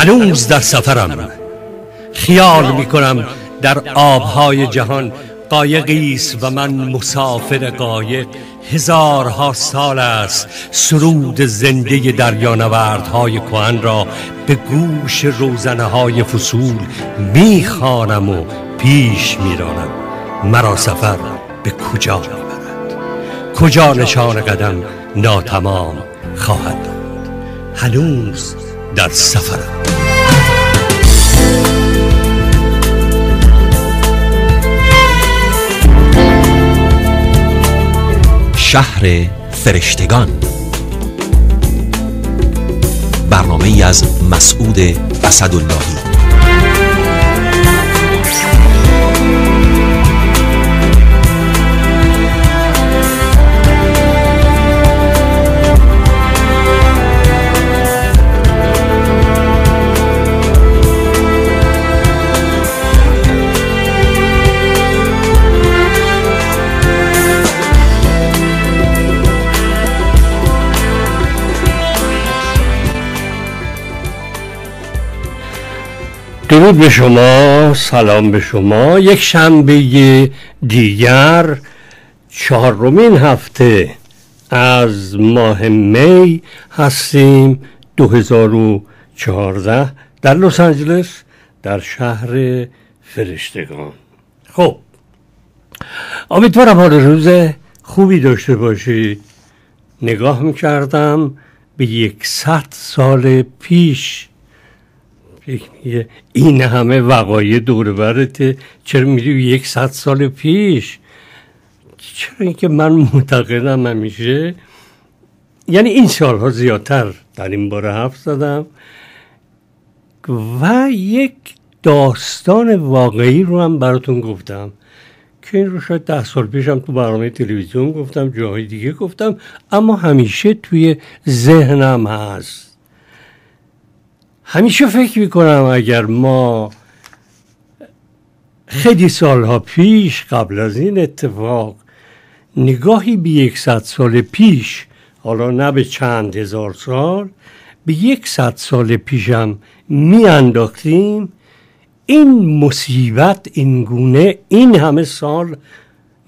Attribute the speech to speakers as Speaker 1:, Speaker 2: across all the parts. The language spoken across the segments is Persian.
Speaker 1: هنوز در سفرم، خیال میکنم در آبهای جهان قایقی است و من مسافر قایق. هزارها سال است سرود زنده دریانوردهای کهن را به گوش روزنه های فصول میخوانم و پیش میرانم. مرا سفر به کجا میبرد؟ کجا نشان قدم ناتمام خواهد داد؟ هنوز در سفرم.
Speaker 2: شهر فرشتگان، برنامه‌ای از مسعود اسداللهی.
Speaker 1: درود به شما، سلام به شما. یک شنبه دیگر، 4مین هفته از ماه می هستیم 2014 در لس آنجلس، در شهر فرشتگان. خب، امیدوارم حال روز خوبی داشته باشید. نگاه میکردم به 100 سال پیش، این همه وقایع دور برته، چرا میری 100 سال پیش؟ چرا اینکه من معتقدم همیشه، یعنی این سالها زیادتر در این باره حرف زدم و یک داستان واقعی رو هم براتون گفتم که این رو شاید 10 سال پیشم تو برنامه تلویزیون گفتم، جاهای دیگه گفتم، اما همیشه توی ذهنم هست. همیشه فکر میکنم اگر ما خیلی سالها پیش قبل از این اتفاق نگاهی به 100 سال پیش، حالا نه به چند هزار سال، به 100 سال پیشم میانداختیم، این مصیبت این گونه این همه سال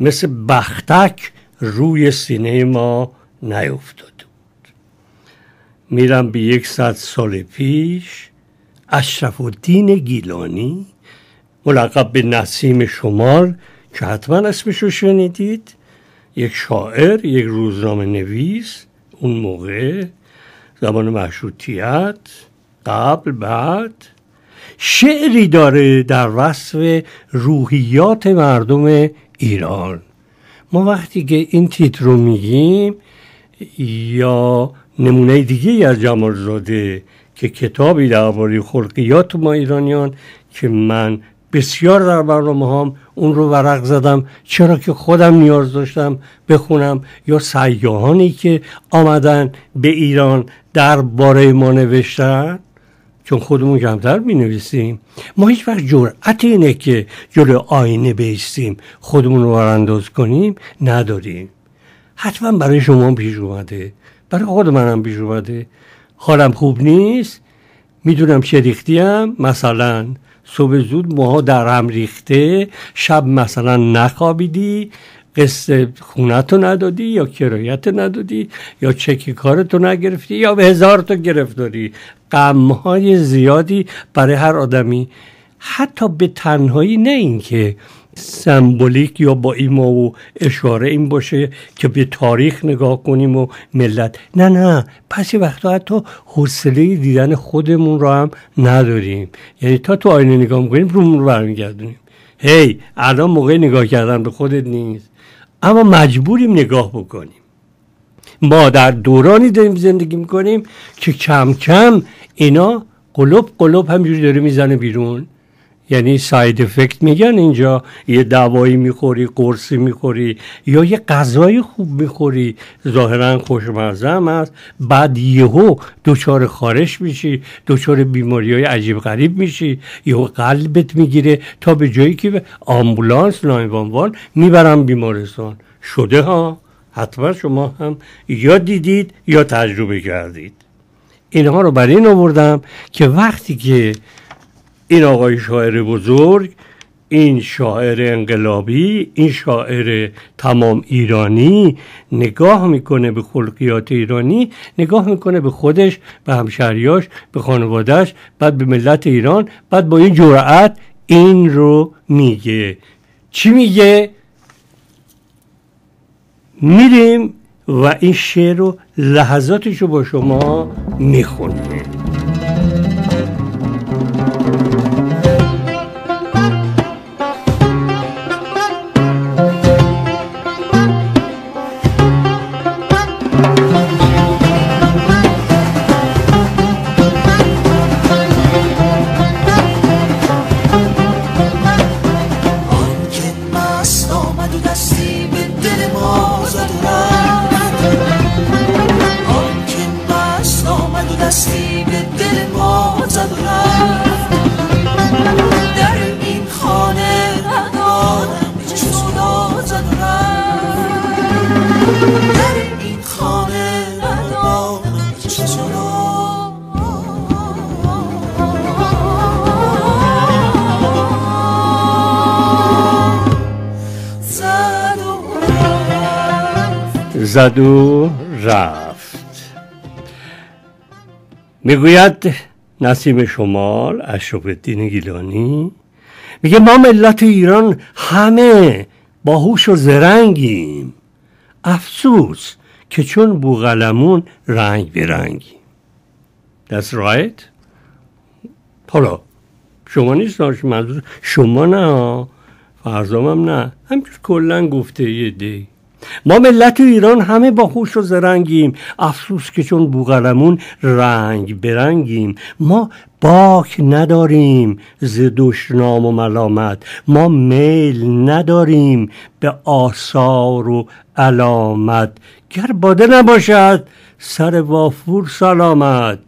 Speaker 1: مثل بختک روی سینه ما نیفتاد. میرم به 100 سال پیش، اشرف الدین گیلانی، ملقب به نسیم شمال که حتما اسمشو شنیدید، یک شاعر، یک روزنامه نویس، اون موقع زمان مشروطیت، قبل بعد، شعری داره در وصف روحیات مردم ایران. ما وقتی که این تیتر رو میگیم، یا نمونه دیگه از جمالزاده که کتابی درباره خلقیات ما ایرانیان که من بسیار در برنامه هام اون رو ورق زدم، چرا که خودم نیاز داشتم بخونم، یا سیاحانی که آمدن به ایران درباره ما نوشتن، چون خودمون کمتر می نویسیم. ما هیچ وقت جرأت اینه که جلو آینه بیستیم خودمون رو برانداز کنیم نداریم. حتما برای شما پیش اومده، برای خود منم پیش اومده. حالم خوب نیست، میدونم چه ریختیم، مثلا صبح زود موها در هم ریخته، شب مثلا نخوابیدی، قسط خونتو ندادی یا کرایت ندادی یا چک کارتو نگرفتی یا به 1000 تا گرفتاری. غمهای زیادی برای هر آدمی، حتی به تنهایی، نه این که سمبولیک یا با ایما و اشاره این باشه که به تاریخ نگاه کنیم و ملت، نه، پس وقتا حتی حوصله دیدن خودمون رو هم نداریم. یعنی تا تو آینه نگاه میکنیم رومون رو برمیگردونیم. هی الان موقع نگاه کردن به خودت نیست، اما مجبوریم نگاه بکنیم. ما در دورانی داریم زندگی میکنیم که کم کم اینا قلوب همینجوری داره میزنه بیرون. یعنی ساید افکت میگن اینجا، یه دوایی میخوری، قرصی میخوری یا یه غذای خوب میخوری، ظاهرا خوشمزه هم هست، بعد یهو دچار خارش میشی، دچار بیماریهای عجیب غریب میشی، یهو قلبت میگیره تا به جایی که آمبولانس 911 میبرن بیمارستان. شده ها، حتما شما هم یا دیدید یا تجربه کردید. اینها رو برای این آوردم که وقتی که این آقای شاعر بزرگ، این شاعر انقلابی، این شاعر تمام ایرانی نگاه میکنه به خلقیات ایرانی، نگاه میکنه به خودش، به همشهریاش، به خانوادهش، بعد به ملت ایران، بعد با این جرأت این رو میگه. چی میگه؟ میریم و این شعر رو لحظاتش رو با شما میخونیم. زد و رفت. میگوید نسیم شمال اشرف الدین گیلانی، میگه ما ملت ایران همه باهوش و زرنگیم، افسوس که چون بوقلمون رنگ برنگیم. That's right. حالا شما نیست، منظور شما نه، فرزام هم نه، همینجور کلن گفته یه دی. ما ملت ایران همه با هوش و زرنگیم، افسوس که چون بوقلمون رنگ برنگیم. ما باک نداریم ز دشنام و ملامت، ما میل نداریم به آثار و علامت. گر باده نباشد سر وافور سلامت،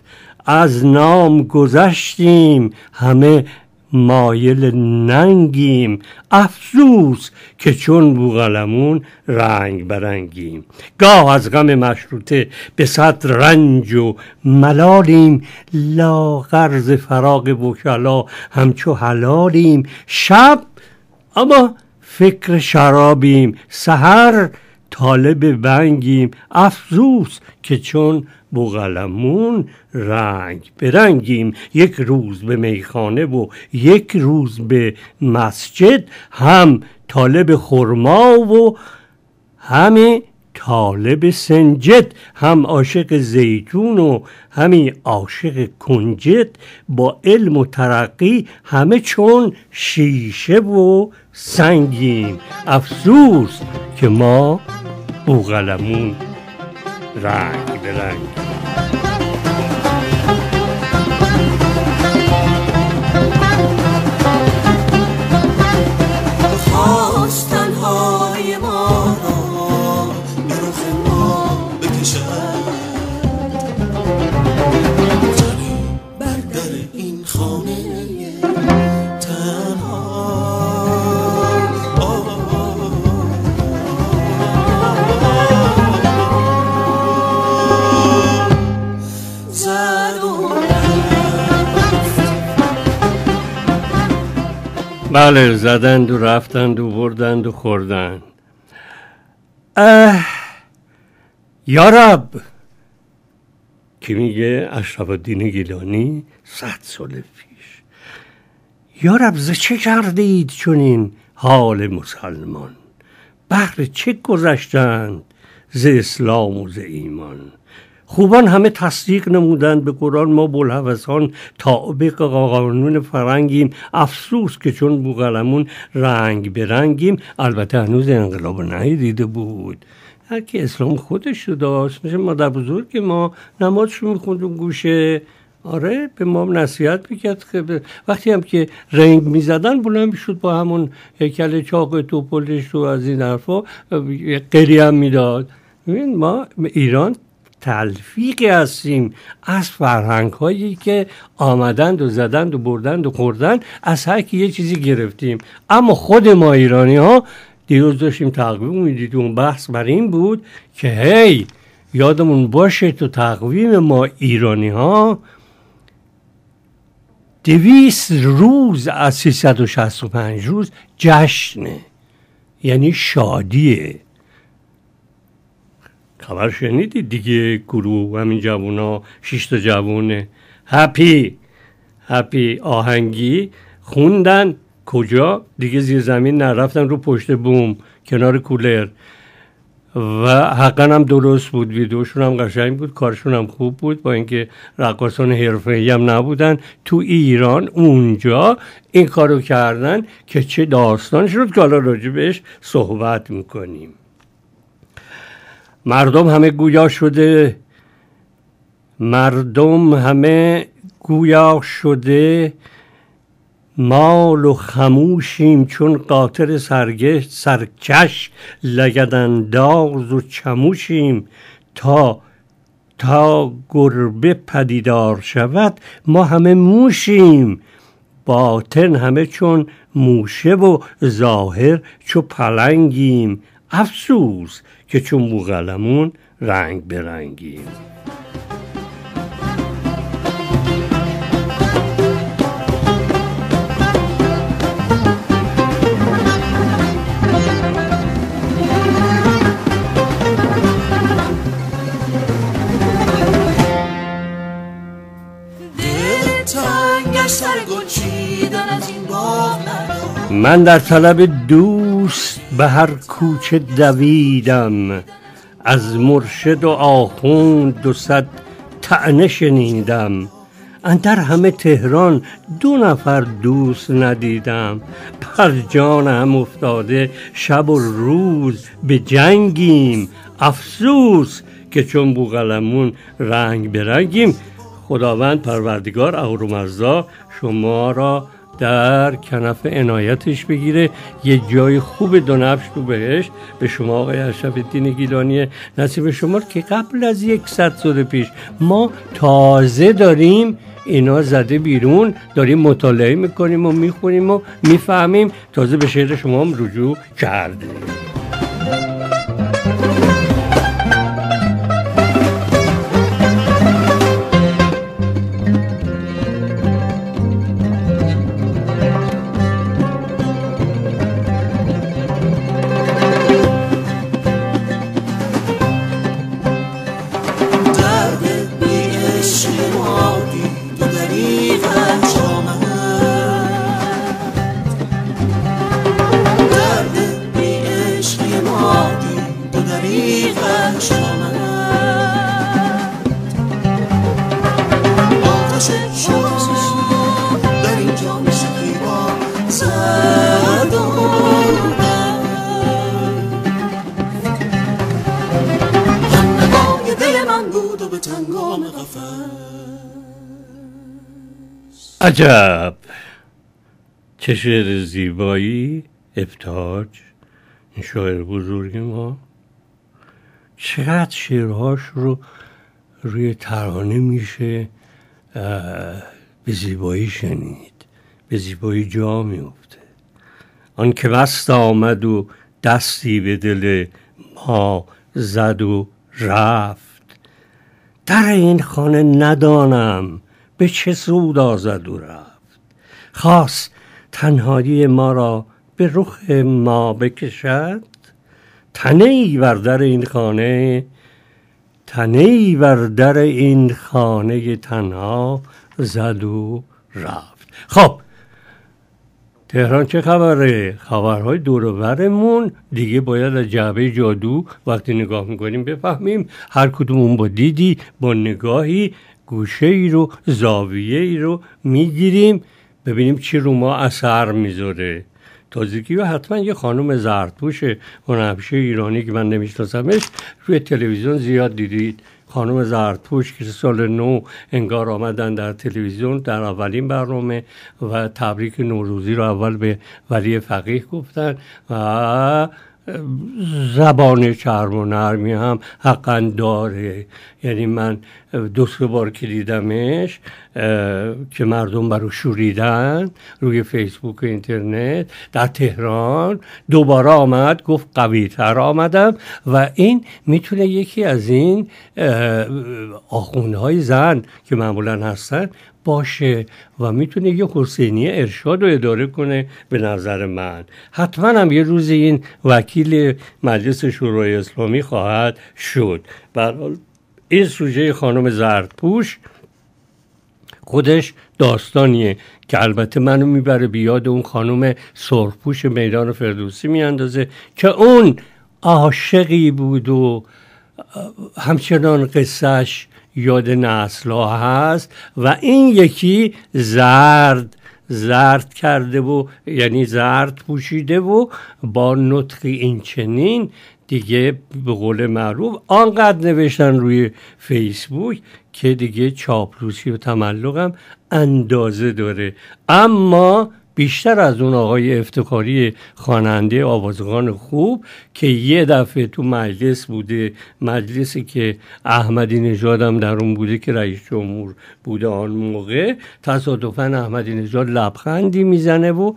Speaker 1: از نام گذشتیم همه مایل ننگیم. افسوس که چون بوقلمون رنگ برنگیم. گاه از غم مشروطه به صد رنج و ملالیم، لاغر ز فراق وکلا همچو حلالیم. شب اما فکر شرابیم، سحر طالب بنگیم. افسوس که چون بوقلمون رنگ برنگیم. یک روز به میخانه و یک روز به مسجد، هم طالب خرما و همه طالب سنجد. هم عاشق زیتون و همی عاشق کنجد، با علم و ترقی همه چون شیشه و سنگیم. افسوس که ما بوقلمون رنگ به رنگ.
Speaker 3: خواست تنهای ما را به رخ ما بکشد، زنی بر در این خانه تنها.
Speaker 1: بله، زدند و رفتند و بردند و خوردند. یارب که میگه اشرف الدین گیلانی 100 سال پیش، یارب ز چه کردید چنین حال مسلمان؟ بهر چه گذشتند ز اسلام و ز ایمان؟ خوبان همه تصدیق نمودند به قرآن، ما بوالهوسان تابع قانون فرنگیم. افسوس که چون بوقلمون رنگ برنگیم. البته هنوز انقلاب ندیده بود، هر کی اسلام خودش رو داشت. مثل مادر بزرگ ما نمازشو میخوند و گوشه، آره به ما نصیحت میکرد که وقتی هم که رنگ میزدن بلند میشد با همون هیکل چاق توپلش و از این حرفا قریه هم میداد. ما ایران تلفیقی هستیم از فرهنگ هایی که آمدند و زدند و بردند و خوردند، از هر کی یه چیزی گرفتیم. اما خود ما ایرانی ها دیروز داشتیم تقویم میدیدیم، بحث بر این بود که هی یادمون باشه تو تقویم ما ایرانی ها 200 روز از 365 روز جشنه، یعنی شادیه. خبر شنیدید دیگه؟ گروه همین جوونا 6 تا جوونه هپی آهنگی خوندن کجا دیگه؟ زیر زمین نرفتن، رو پشت بوم کنار کولر، و حقا هم درست بود. ویدیوشون هم قشنگ بود، کارشون هم خوب بود، با اینکه رقاصان حرفه‌ای هم نبودن. تو ایران اونجا این کارو کردن که چه داستان شد که حالا راجع بهش صحبت میکنیم. مردم همه گویا شده مال و خموشیم، چون قاطر سرکش لگدانداز و چموشیم. تا گربه پدیدار شود ما همه موشیم، باطن همه چون موشه و ظاهر چو پلنگیم. افسوس که چون بوقلمون رنگ برنگیم. من در طلب دوست به هر کوچه دویدم، از مرشد و آخوند 200 طعنه شنیدم. اندر همه تهران 2 نفر دوست ندیدم، پر جان هم افتاده شب و روز به جنگیم. افسوس که چون بوقلمون رنگ برنگیم. خداوند پروردگار اهورامزدا شما را در کنف عنایتش بگیره، یه جای خوب دونفش تو بهشت به شما آقای اشرف‌الدین گیلانی نصیب شما، که قبل از 100 سال پیش ما تازه داریم اینا زده بیرون، داریم مطالعه میکنیم و میخونیم و میفهمیم، تازه به شعر شما هم رجوع کردیم. عجب چه شعر زیبایی، ابتهاج، این شاعر بزرگ ما چقدر شعرهاش رو روی ترانه میشه به زیبایی شنید، به زیبایی جا میفته. آن که وست آمد و دستی به دل ما زد و رفت، در این خانه ندانم به چه سود آزد و رفت. خواست تنهایی ما را به رخ ما بکشد، تنه ای بر در این خانه، تنه ای بر در این خانه تنها زد و رفت. خب تهران چه خبره؟ خبرهای دور و برمون دیگه باید از جعبه جادو وقتی نگاه میکنیم بفهمیم، هر کدومون با دیدی، با نگاهی گوشه ای رو، زاویه ای رو میگیریم ببینیم چی رو ما اثر میذاره. تازگی و حتما یه خانم زردپوش هنرپیشه ایرانی که من نمیشناسمش روی تلویزیون زیاد دیدید، خانم زردپوش که سال 9 انگار آمدن در تلویزیون در اولین برنامه و تبریک نوروزی رو اول به ولی فقیه گفتن و زبان چرم و نرمی هم حقا داره. یعنی من 2-3 بار که دیدمش که مردم برو شوریدن روی فیسبوک و اینترنت در تهران، دوباره آمد گفت قوی تر آمدم. و این میتونه یکی از این آخوندهای زن که معمولا هستن باشه و میتونه یه حسینی ارشاد رو اداره کنه. به نظر من حتما هم یه روز این وکیل مجلس شورای اسلامی خواهد شد. برحال این سوژه خانم زردپوش خودش داستانیه که البته منو میبره بیاد اون خانم سرخپوش میدان فردوسی میاندازه که اون عاشقی بود و همچنان قصهش یاد نسل‌ها هست و این یکی زرد کرده و یعنی زرد پوشیده و با نطقی این چنین دیگه به قول معروف آنقدر نوشتن روی فیسبوک که دیگه چاپلوسی و تملق هم اندازه داره. اما بیشتر از اون آقای افتخاری خواننده آوازخوان خوب که یه دفعه تو مجلس بوده، مجلسی که احمدی نژاد هم در اون بوده که رئیس جمهور بوده آن موقع، تصادفاً احمدی نژاد لبخندی میزنه و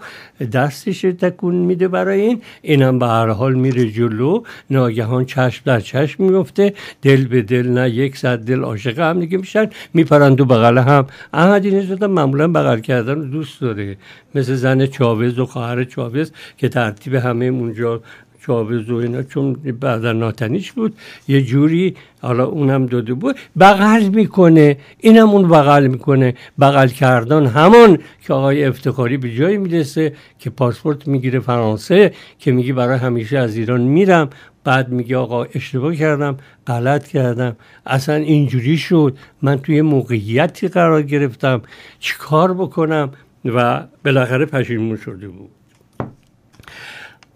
Speaker 1: دستش تکون میده برای اینم به هر حال میره جلو. ناگهان چشم در چشم میفته، دل به دل نه 100 دل عاشق هم دیگه میشن، میپرن تو بغل هم. احمدی نژاد هم معمولا بغل کردن رو دوست داره، مثل زن چاوز و خواهر چاوز که ترتیب همه اونجا چاوز و اینا چون بعدا ناتنیش بود یه جوری حالا اونم داده بود بغل میکنه، اینم اون بغل میکنه. بغل کردن همون که آقای افتخاری به جایی میرسه که پاسپورت میگیره فرانسه که میگه برای همیشه از ایران میرم، بعد میگه آقا اشتباه کردم، غلط کردم، اصلا اینجوری شد، من توی موقعیتی قرار گرفتم، چی کار بکنم و بالاخره پشیمون شده بود.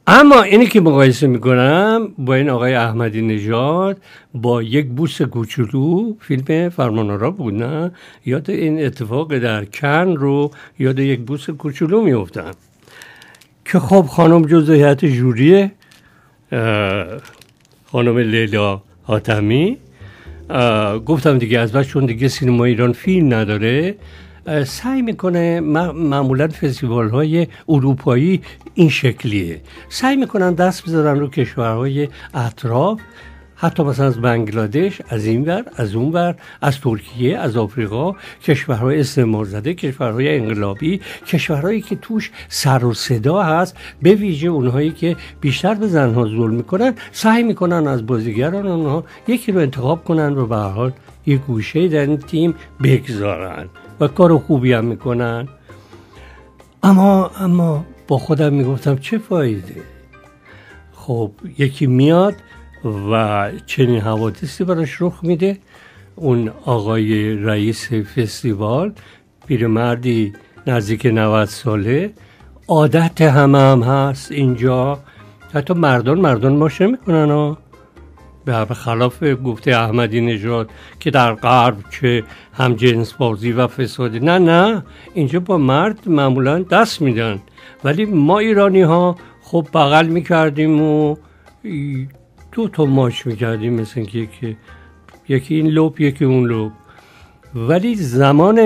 Speaker 1: اما اینی که مقایسه میکنم با این آقای احمدی نژاد با یک بوس کوچولو، فیلم فرمانآرا بود نه؟ یاد این اتفاق در کن رو یاد یک بوس کوچولو میافتم که خب خانم جزو هیئت ژوری، خانم لیلا حاتمی، گفتم دیگه از بعد چون دیگه سینما ایران فیلم نداره سعی میکنه، معمولا فستیوال های اروپایی این شکلیه، سعی میکنن دست بذارن رو کشورهای اطراف، حتی مثلا از بنگلادش، از این ور، از اون ور، از ترکیه، از آفریقا، کشورهای استعمار زده، کشورهای انقلابی، کشورهایی که توش سر و صدا هست، به ویژه اونهایی که بیشتر به زنها ظلم میکنن، سعی میکنن از بازیگران اونها یکی رو انتخاب کنن و به هر حال یک گوشه در این تیم بگذارن و کار خوبی هم میکنن. اما با خودم میگفتم چه فایده؟ خب یکی میاد و چنین حوادثی براش رخ میده. اون آقای رئیس فستیوال پیرمردی نزدیک 90 ساله، عادت هم هست اینجا، حتی مردان ماشه میکنن ها، به خلاف گفته احمدی نژاد که در غرب چه هم جنس بازی و فسادی، نه اینجا با مرد معمولا دست میدن، ولی ما ایرانی ها خب بغل میکردیم و 2 ماچ میکردیم، مثل که یکی این لوب یکی اون لوب. ولی زمان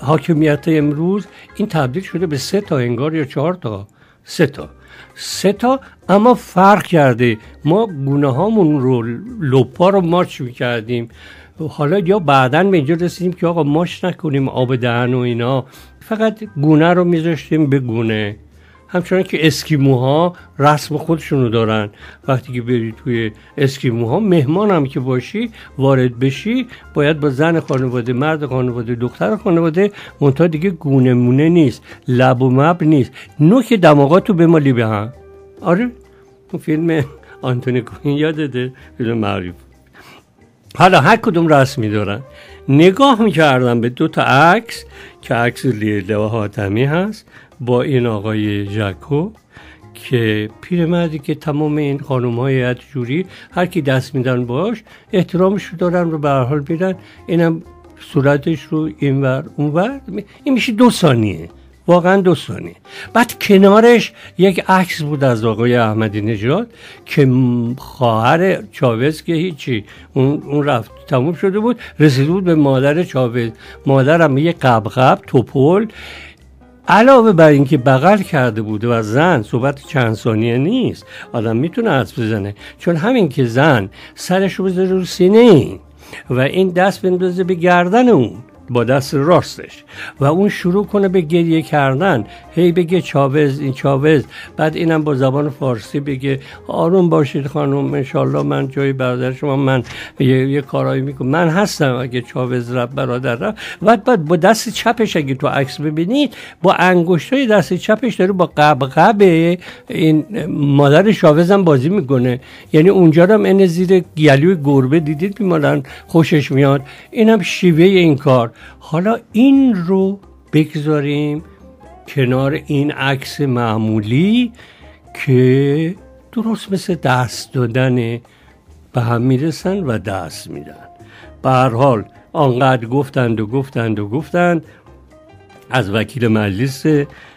Speaker 1: حاکمیت امروز این تبدیل شده به 3 انگار یا 4 تا، 3 تا، اما فرق کرده. ما گونه هامون رو لوپا رو ماچ میکردیم، حالا یا بعداً به اینجا رسیدیم که آقا ماچ نکنیم آب دهن و اینا، فقط گونه رو میذاشتیم به گونه. همچنان که اسکیموها رسم خودشونو دارن، وقتی که بری توی اسکیموها مهمان هم که باشی وارد بشی باید با زن خانواده، مرد خانواده، دختر خانواده، منتها دیگه گونه مونه نیست، لب و مب نیست، نوک دماغاتو بمالی به هم. آره اون فیلم آنتونی کوین یادته، فیلم معروف. حالا هر کدوم رسمی دارن. نگاه میکردم به 2 عکس که عکس لیلا حاتمی هست با این آقای ژاکو که پیرمردی که تمام این خانم‌های هیئت جوری هر کی دست میدن باش احترامش رو دارن رو به هر حال میرن، اینم صورتش رو اینور اونور، این میشه 2 ثانیه واقعا دوستانه. بعد کنارش یک عکس بود از آقای احمدی نژاد که خواهر چاوز که هیچی اون رفت تموم شده بود، رسیده بود به مادر چاوز. مادرم یه قبقب توپل، علاوه بر اینکه بغل کرده بوده و زن صحبت چند ثانیه نیست، آدم میتونه حدس بزنه، چون همین که زن سرش رو بذاره رو سینه این و این دست بندازه به گردن اون با دست راستش و اون شروع کنه به گریه کردن، هی بگه چاوز، این چاوز، بعد اینم با زبان فارسی بگه آروم باشید خانم، انشالله من جای برادر شما، من یه کارایی میکنم، من هستم اگه چاوز رفت برادر رفت. بعد با دست چپش اگه تو عکس ببینید با انگشتای دست چپش داره با قبقب این مادر چاوز هم بازی میکنه، یعنی اونجا هم این زیر گلوی گربه دیدید میمالن خوشش میاد. اینم شیوه این کار. حالا این رو بگذاریم کنار این عکس معمولی که درست مثل دست دادن به هم میرسن و دست میدن. به هر حال آنقدر گفتند از وکیل مجلس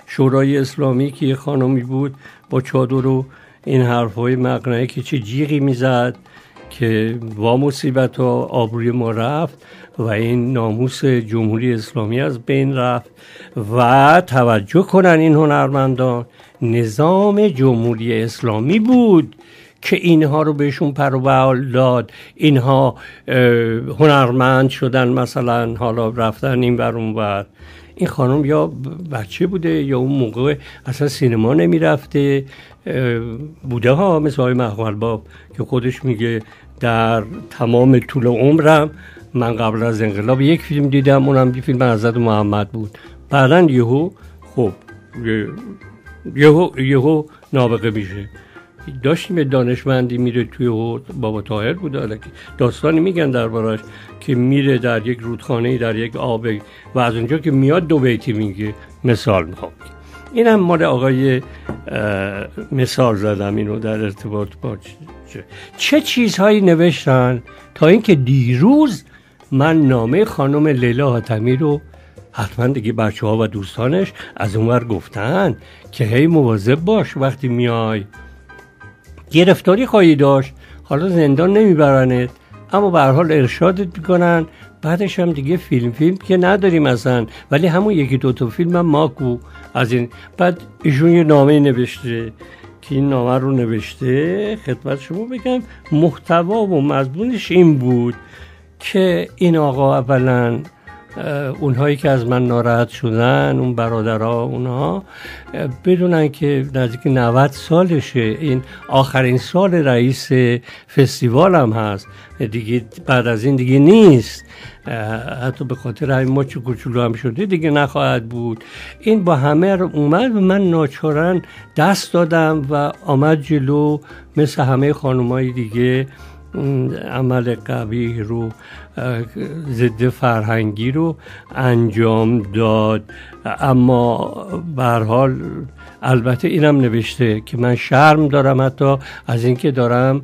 Speaker 1: شورای اسلامی که یه خانمی بود با چادر و این حرفای مقنعه که چه جیغی میزد که وا مصیبت و آبروی ما رفت و این ناموس جمهوری اسلامی از بین رفت. و توجه کنن این هنرمندان، نظام جمهوری اسلامی بود که اینها رو بهشون پروبال داد، اینها هنرمند شدن، مثلا حالا رفتن این ور اون ور. این خانم یا بچه بوده یا اون موقع اصلا سینما نمی رفته بوده ها، مثل های مخملباف که خودش میگه در تمام طول عمرم من قبل از انقلاب یک فیلم دیدم، اونم یه فیلم حضرت محمد بود. بعدن یهو نابغه میشه. داشتیم دانشمندی میره توی بابا طاهر بود داستانی میگن دربارش که میره در یک رودخانه در یک آب و از اونجا که میاد دو بیتی میگه. مثال میخوام اینم مال آقای مثال زدم اینو در ارتباط با چه چیزهایی نوشتن تا اینکه دیروز من نامه خانم لیلا حاتمی رو حتما دیگه بچه ها و دوستانش از اونور گفتن که هی مواظب باش وقتی میای گرفتاری خواهی داشت، حالا زندان نمیبرنت اما به هر حال ارشادت میکنن. بعدش هم دیگه فیلم که نداریم اصلا، ولی همون یکی دوتا فیلم هم ماکو از این. بعد ایشون یه نامه نوشته که این نامه رو نوشته خدمت شما بگم محتوا و مضمونش این بود که این آقا اولا اونهایی که از من ناراحت شدن، اون برادرها، اونها بدونن که نزدیک 90 سالشه، این آخرین سال رئیس فستیوال هم هست دیگه، بعد از این دیگه نیست، حتی به خاطر همین ماچ کوچولو هم شده دیگه نخواهد بود. این با همه اومد و من ناچارن دست دادم و آمد جلو مثل همه خانمای دیگه عمل قبیح رو، ضد فرهنگی رو انجام داد. اما به هر حال البته اینم نوشته که من شرم دارم حتی از اینکه دارم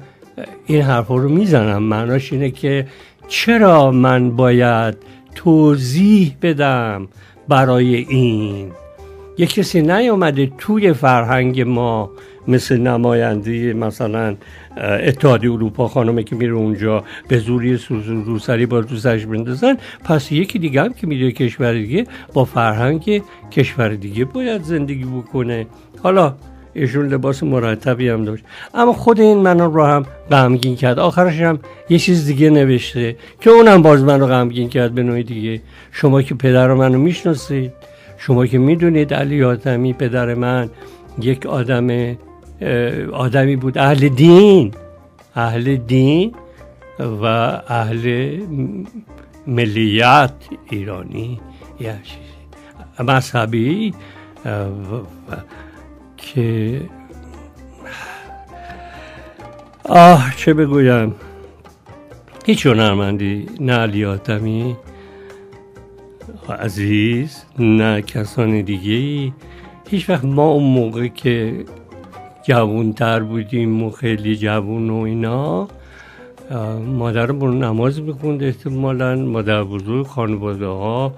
Speaker 1: این حرفا رو میزنم. معناش اینه که چرا من باید توضیح بدم برای این؟ یک کسی نیامده توی فرهنگ ما مثل نماینده مثلا اتحادیه اروپا خانمه که میره اونجا به زوری روسری با دوستش بندازن، پس یکی دیگه هم که میره کشور دیگه با فرهنگ کشور دیگه باید زندگی بکنه. حالا ایشون لباس مرتبی هم داشت اما خود این منو رو هم غمگین کرد. آخرش هم یه چیز دیگه نوشته که اونم باز منو غمگین کرد به نوعی دیگه. شما که پدر منو میشناسید، شما که میدونید علی حاتمی پدر من یک آدمی بود اهل دین و اهل ملیت ایرانی، یه مذهبی که چه بگویم، هیچ هنرمندی نه علی حاتمی عزیز نه کسان دیگه هیچ وقت ما اون موقع که جوان‌تر بودیم و خیلی جوان و اینا، مادرمون نماز میخوند احتمالاً، مادر بزرگ، خانواده ها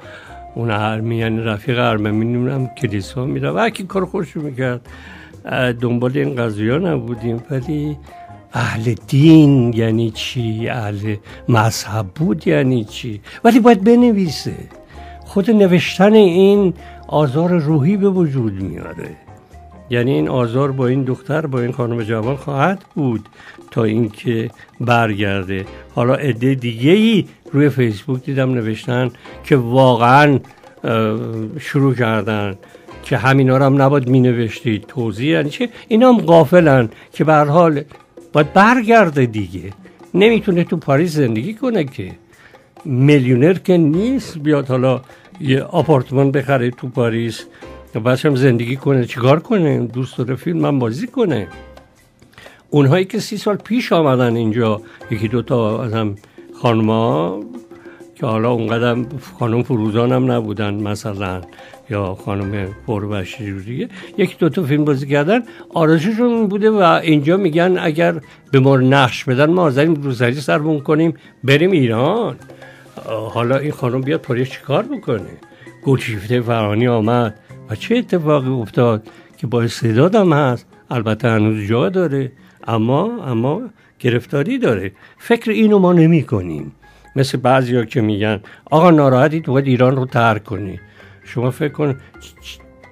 Speaker 1: اون یعنی رفیق ارمنی هم کلیسا میره و هرکی کار خودشو میکرد. دنبال این قضیه نبودیم. ولی اهل دین یعنی چی؟ اهل مذهب بود یعنی چی؟ ولی باید بنویسه. خود نوشتن این آزار روحی به وجود میاره. یعنی این آزار با این دختر، با این خانم جوان خواهد بود تا اینکه برگرده. حالا عده دیگه‌ای روی فیسبوک دیدم نوشتن که واقعا شروع کردن که همینا رو هم نباید می نوشتید. توضیح یعنی چه؟ اینا هم غافلن که به هر حال باید برگرده دیگه. نمیتونه تو پاریس زندگی کنه که، میلیونر که نیست بیاد حالا یه آپارتمان بخره تو پاریس و بعدش هم زندگی کنه. چیکار کنه؟ دوست داره فیلم هم بازی کنه. اونهایی که 30 سال پیش آمدن اینجا، یکی دوتا از هم خانما که حالا اونقدر خانم فروزان هم نبودن مثلا، یا خانم پروشی جوریه، یکی دوتا فیلم بازی کردن، آرزوشون بوده و اینجا میگن اگر به ما نقش بدن ما حاضریم روسری سرمون کنیم بریم ایران. حالا این خانم بیاد پاریس چیکار بکنه؟ گلشیفته فرهانی آمد و چه اتفاقی افتاد که با استعداد هم هست، البته هنوز جا داره اما گرفتاری داره. فکر اینو ما نمی کنیم. مثل بعضیا که میگن آقا ناراحتید باید ایران رو ترک کنی. شما فکر کن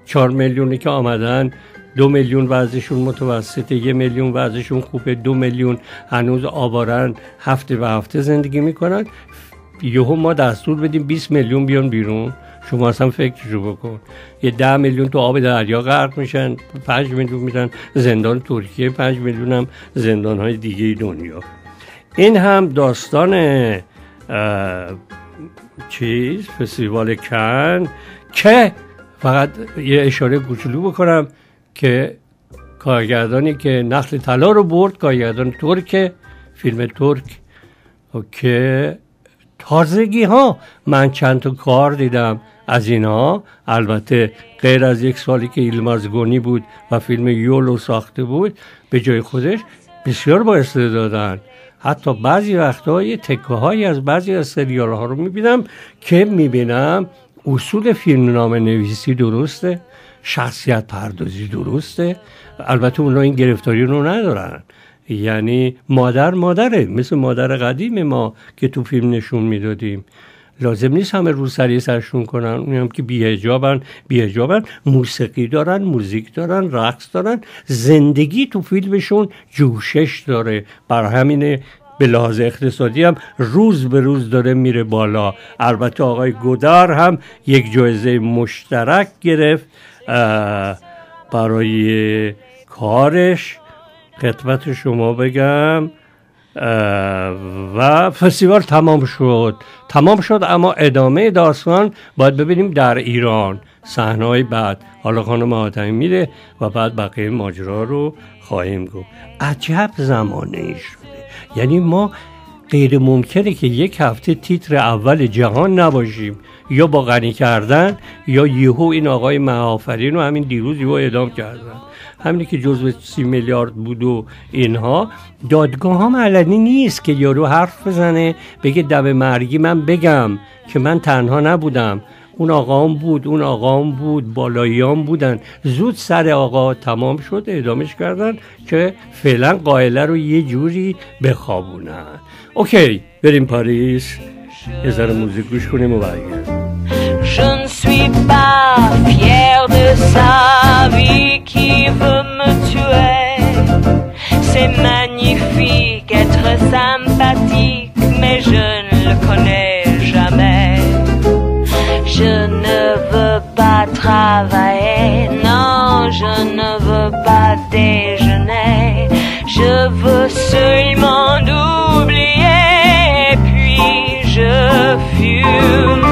Speaker 1: 4 میلیونی که آمدن، 2 میلیون وضعشون متوسطه، 1 میلیون وضعشون خوبه، 2 میلیون هنوز آوارن، هفته به هفته زندگی میکنن. یهو ما دستور بدیم 20 میلیون بیان بیرون. شما اصلا فکرشو بکن. یه 10 میلیون تو آب دریا غرق میشن، 5 میلیون میرن زندان ترکیه، 5 میلیون هم زندان‌های دیگه دنیا. این هم داستان فستیوال کن که فقط یه اشاره کوچولو بکنم که کارگردانی که نخل طلا رو برد، کارگردان ترک، فیلم ترک که تازگی ها من چند تا کار دیدم از اینها، البته غیر از 1 سالی که ایلماز گونی بود و فیلم یولو ساخته بود، به جای خودش بسیار با استعدادن. حتی بعضی وقتا یه تکه هایی از بعضی از سریال ها رو میبینم که میبینم اصول فیلمنامه نویسی درسته، شخصیت پردازی درسته. البته اونا این گرفتاری رو ندارن. یعنی مادره، مثل مادر قدیم ما که تو فیلم نشون میدادیم. لازم نیست همه روسری سرشون کنن. اونی هم که بی‌حجابن، موسیقی دارن، موزیک دارن، رقص دارن، زندگی تو فیلمشون جوشش داره. برای همینه به لحاظ اقتصادی هم روز به روز داره میره بالا. البته آقای گودار هم یک جایزه مشترک گرفت برای کارش. خدمت شما بگم و فستیوال تمام شد اما ادامه داستان باید ببینیم در ایران، صحنه‌های بعد. حالا خانم حاتمی میره و بعد بقیه ماجرا رو خواهیم گفت. عجب زمانه‌ای شده. یعنی ما غیر ممکنه که 1 هفته تیتر اول جهان نباشیم، یا با غنی کردن یا یهو این آقای مهافرین رو همین دیروز یهو اعدام کردن، همینی که جزو 30 میلیارد بود و اینها. دادگاه هم علنی نیست که یارو حرف بزنه بگه دم مرگی من بگم که من تنها نبودم، اون آقام بود، بالاییام بودن. زود سر آقا تمام شد، اعدامش کردن که فعلا قائله رو یه جوری بخوابونن. اوکی، بریم پاریس، یه ذره موزیک گوش کنیم و برگردیم.
Speaker 4: Je ne suis pas fier de sa vie qui veut me tuer. C'est magnifique être sympathique, mais je ne le connais jamais. Je ne veux pas travailler, non, je ne veux pas déjeuner. Je veux seulement oublier, et puis je fume.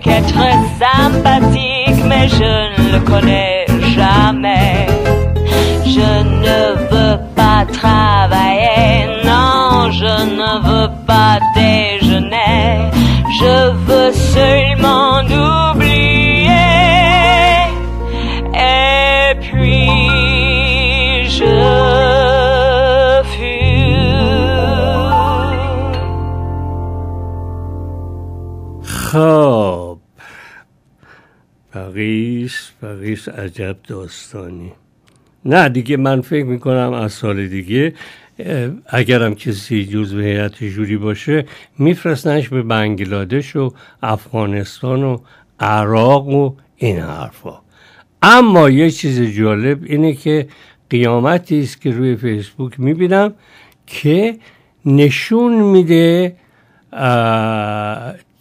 Speaker 4: qu'être sympathique, mais je ne le connais jamais. Je ne veux pas travailler, non, je ne veux pas déjeuner. Je veux seulement oublier. Et puis je
Speaker 1: خب پاریس عجب داستانی. نه دیگه من فکر میکنم از سال دیگه اگرم کسی جزو هیئت جوری باشه میفرستنش به بنگلادش و افغانستان و عراق و این حرفا. اما یه چیز جالب اینه که قیامتی است که روی فیسبوک میبینم که نشون میده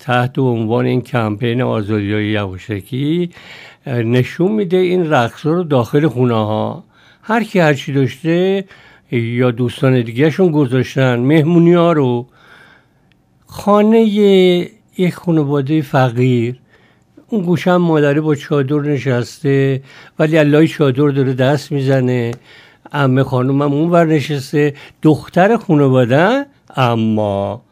Speaker 1: تحت عنوان این کمپین آزادی‌های یواشکی نشون میده این رقصا رو داخل خونه ها هر کی هر چی داشته یا دوستان دیگه شون گذاشتن مهمونی ها رو. خانه یک خانواده فقیر، اون گوشه هم مادری با چادر نشسته ولی اللهی چادر داره دست میزنه، عمه خانوم هم اون ور نشسته، دختر خانواده اما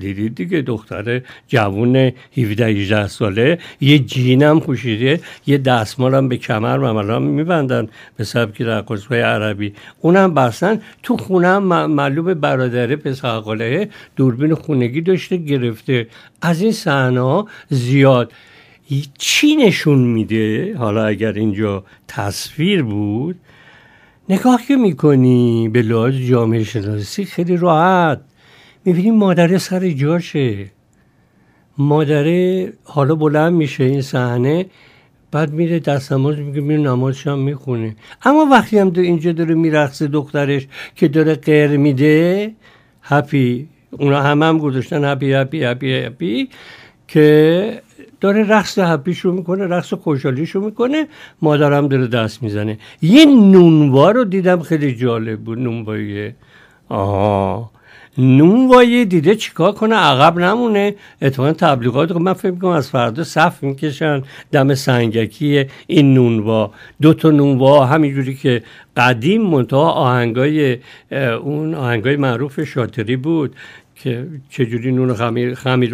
Speaker 1: دیدید دیگه دختر جوون 17-18 ساله یه جینم پوشیده، یه دستمال هم به کمر مملا میبندن به سبک رقاصهای عربی، اونم بستن تو خونه هم معلوم برادره پسرخاله دوربین خونگی داشته گرفته. از این صحنه‌ها زیاد. چی نشون میده؟ حالا اگر اینجا تصویر بود نگاه که میکنی به لحاظ جامعه شناسی خیلی راحت میبینی مادره سر جاشه، مادره حالا بلند میشه این صحنه بعد میره دست نماز میگه میره نمازش هم میخونه. اما وقتی هم اینجا داره میرقصه دخترش که داره غیر میده هپی، اونا هم گذاشتن هپی هپی هپی هپی که داره رقص هپیشو میکنه، رقص خوشحالیشو میکنه، مادرم داره دست میزنه. یه نونوا رو دیدم خیلی جالب بود. نونواییه نونوایی دیده چیکار کنه عقب نمونه. اتفاقا تبلیغات من فکر میکنم از فردا صف میکشن دم سنگکی این نونوا. 2 نونوا همینجوری که قدیم منتها آهنگای اون آهنگای معروف شاطری بود که چجوری نون خمیر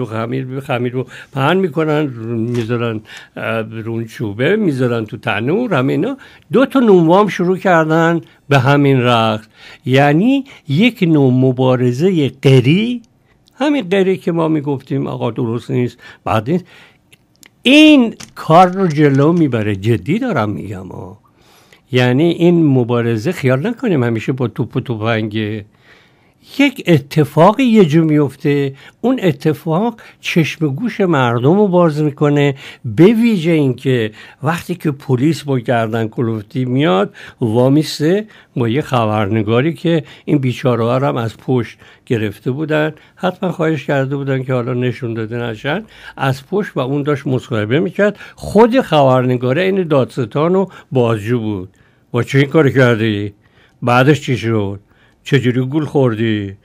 Speaker 1: رو پهن میکنن میذارن رون چوبه میذارن تو تنور همینا. 2 نونوا هم شروع کردن به همین رقص. یعنی یک نوع مبارزه قری، همین قری که ما میگفتیم آقا درست نیست بعد نیست، این کار رو جلو میبره. جدی دارم میگم یعنی این مبارزه خیال نکنیم همیشه با توپ و تفنگه. یک اتفاق یه جو میفته، اون اتفاق چشم گوش مردم رو باز میکنه، به ویژه این که وقتی که پلیس با گردن کلفتی میاد وامیسته با یه خبرنگاری که این بیچاره ها هم از پشت گرفته بودن، حتما خواهش کرده بودن که حالا نشون داده نشن، از پشت و اون داشت مصاحبه میکرد. خود خبرنگاره این دادستان و بازجو بود. با چه این کار کردی؟ بعدش چی شد؟ چجوری گول خوردی؟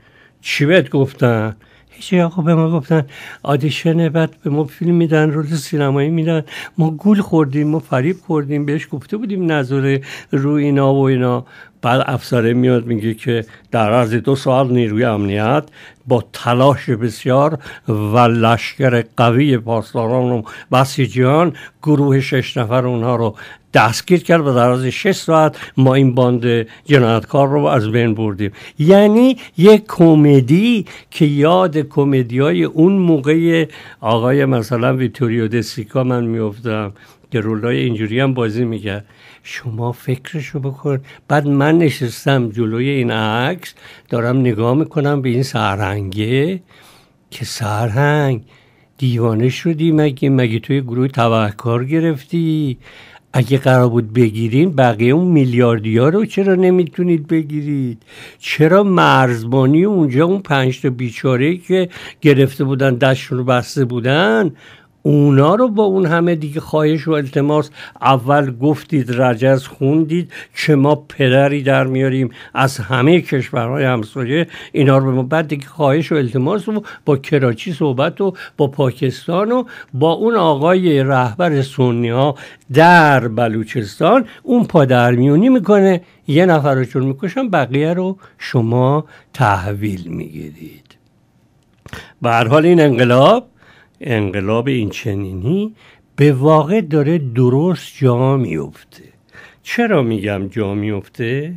Speaker 1: چی بهت گفتن؟ هیچی آقا به ما گفتن آدیشن بعد به ما فیلم میدن رول سینمایی میدن، ما گول خوردیم، ما فریب خوردیم، بهش گفته بودیم نذاره رو اینا و اینا. بعد افسره میاد میگه که در عرض 2 ساعت نیروی امنیت با تلاش بسیار و لشکر قوی پاسداران و بسیجیان گروه 6 نفر اونها رو دستگیر کرد و در عرض 6 ساعت ما این باند جنایتکار رو از بین بردیم. یعنی یک کمدی که یاد کمدیای اون موقع آقای مثلا ویتوریو دسیکا من میافتم که رولای اینجوری هم بازی میکرد. شما فکرشو بکن. بعد من نشستم جلوی این عکس دارم نگاه میکنم به این سرهنگه که سرهنگ دیوانه شدی مگه توی گروه تبهکار گرفتی؟ اگه قرار بود بگیرین بقیه اون میلیاردیا رو چرا نمیتونید بگیرید؟ چرا مرزبانی اونجا اون 5 بیچاره‌ای که گرفته بودن دستشون رو بسته بودن اونا رو با اون همه دیگه خواهش و التماس اول گفتید رجز خوندید که ما پدری در میاریم از همه کشورهای همسایه اینا رو به ما، بعد دیگه خواهش و التماس و با کراچی صحبت و با پاکستان و با اون آقای رهبر سنی ها در بلوچستان اون پادرمیونی میکنه، یه نفر رو چون میکشن بقیه رو شما تحویل میگیرید. به هر حال این انقلاب این چنینی به واقع داره درست جا میفته. چرا میگم جا میفته؟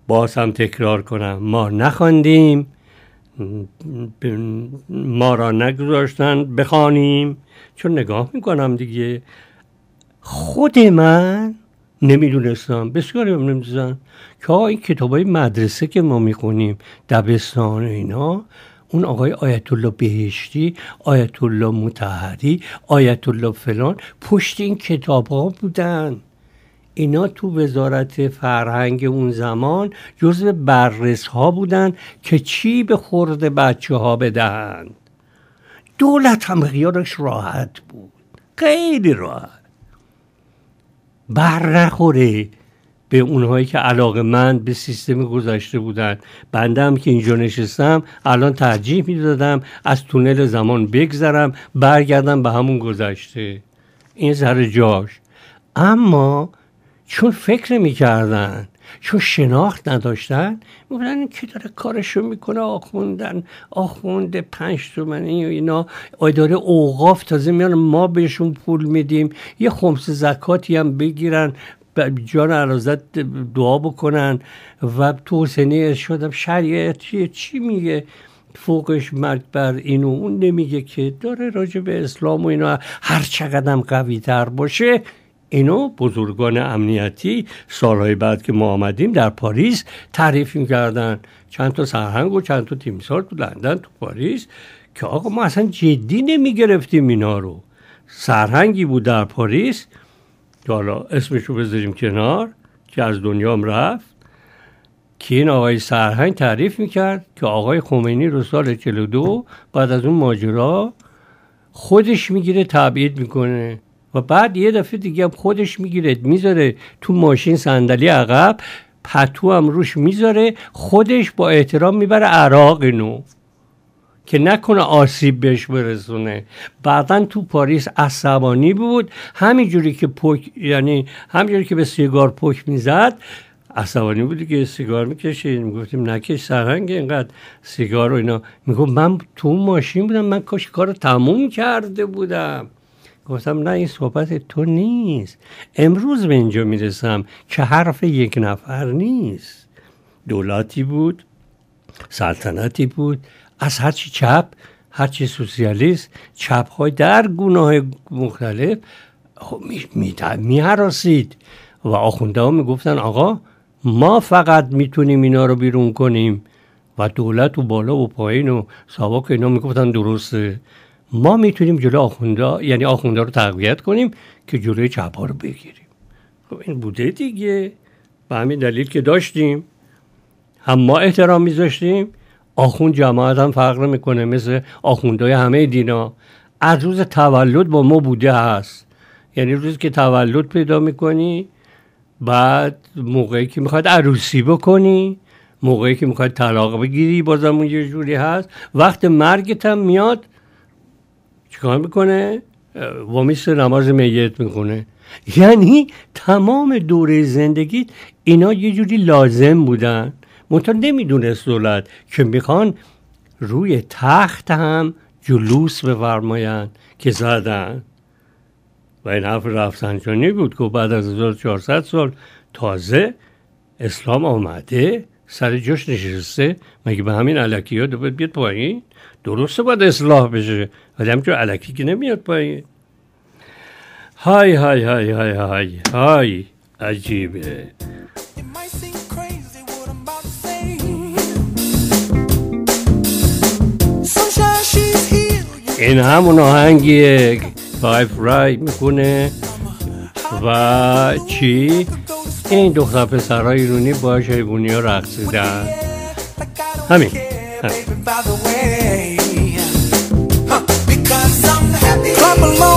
Speaker 1: باز هم تکرار کنم، ما نخواندیم، ما را نگذاشتن بخوانیم، چون نگاه میکنم دیگه خود من نمیدونستم، بسیاری هم نمیدونستم که این کتابای مدرسه که ما میخونیم دبستان اینا، اون آقای آیت الله بهشتی، آیت الله مطهری، آیت الله فلان پشت این کتاب ها بودن. اینا تو وزارت فرهنگ اون زمان جزو بررس ها بودن که چی به خورد بچه ها بدهند. دولت هم خیالش راحت بود، خیلی راحت، بر نخوره به اونهایی که علاقه‌مند به سیستم گذشته بودن. بنده هم که اینجا نشستم الان ترجیح میدادم از تونل زمان بگذرم برگردم به همون گذشته، این سر جاش. اما چون فکر میکردن، چون شناخت نداشتن، میگفتن این که داره کارشو میکنه، آخونده 5 تومانی و اینا، اداره اوقاف تازه میان ما بهشون پول میدیم، یه خمس زکاتی هم بگیرن، جان عرضت دعا بکنن و تو حسینه ارشادم شریعت چی میگه فوقش مرگ بر اینو اون نمیگه که داره راجع به اسلام و اینا هر چقدرم قوی تر باشه. اینو بزرگان امنیتی سالهای بعد که ما آمدیم در پاریس تعریف میکردن، چند تا سرهنگ و چند تا تیمسار تو لندن تو پاریس، که آقا ما اصلا جدی نمیگرفتیم اینا رو. سرهنگی بود در پاریس که حالا اسمشو بذاریم کنار که از دنیا هم رفت، که این آقای سرهنگ تعریف میکرد که آقای خمینی رو سال 42 بعد از اون ماجرا خودش میگیره تبعید میکنه و بعد یه دفعه دیگه خودش میگیره میذاره تو ماشین صندلی عقب، پتو هم روش میذاره، خودش با احترام میبره عراق اینو که نکنه آسیب بهش برسونه. بعدن تو پاریس عصبانی بود، همینجوری که یعنی همینجوری که به سیگار پک میزد عصبانی بود که سیگار میکشید. میگفتیم نکش سرهنگ اینقدر سیگار و اینا. میگفت من تو ماشین بودم، من کاش کارو تموم کرده بودم. گفتم نه این صحبت تو نیست، امروز به اینجا میرسم که حرف یک نفر نیست. دولتی بود، سلطنتی بود، از هرچی چپ، هرچی سوسیالیست، چپ‌های در گونه‌های مختلف می‌هراسید و آخونده ها میگفتن آقا ما فقط میتونیم اینا رو بیرون کنیم و دولت و بالا و پایین و ساواک اینا میگفتن درسته، ما میتونیم جلوی آخونده، یعنی آخونده رو تقویت کنیم که جلوی چپ‌ها رو بگیریم. خب این بوده دیگه، به همین دلیل که داشتیم هم ما احترام میذاشتیم، آخوند جماعت هم فرق نمیکنه، مثل آخوندهای همه دینا از روز تولد با ما بوده هست. یعنی روزی که تولد پیدا میکنی، بعد موقعی که میخواد عروسی بکنی، موقعی که میخواد طلاق بگیری بازم اون یه جوری هست، وقت مرگت هم میاد چیکار میکنه؟ وامیست نماز میت میکنه. یعنی تمام دوره زندگیت اینا یه جوری لازم بودن. منتها نمیدونست دولت که میخوان روی تخت هم جلوس بفرماین که زدن و این حرف رفسنجانی بود که بعد از 1400 سال تازه اسلام آمده سر جاش نشسته. مگه به همین الکی ها باید بیاد پایین؟ درسته باید اصلاح بشه ولی همچون الکی که نمیاد پایین. های های های های های های عجیبه. این همون آهنگیه فایف رای میکنه و چی؟ این دختر پسرهای ایرانی با شیبونی ها رقصیدن. همین
Speaker 3: Clap along.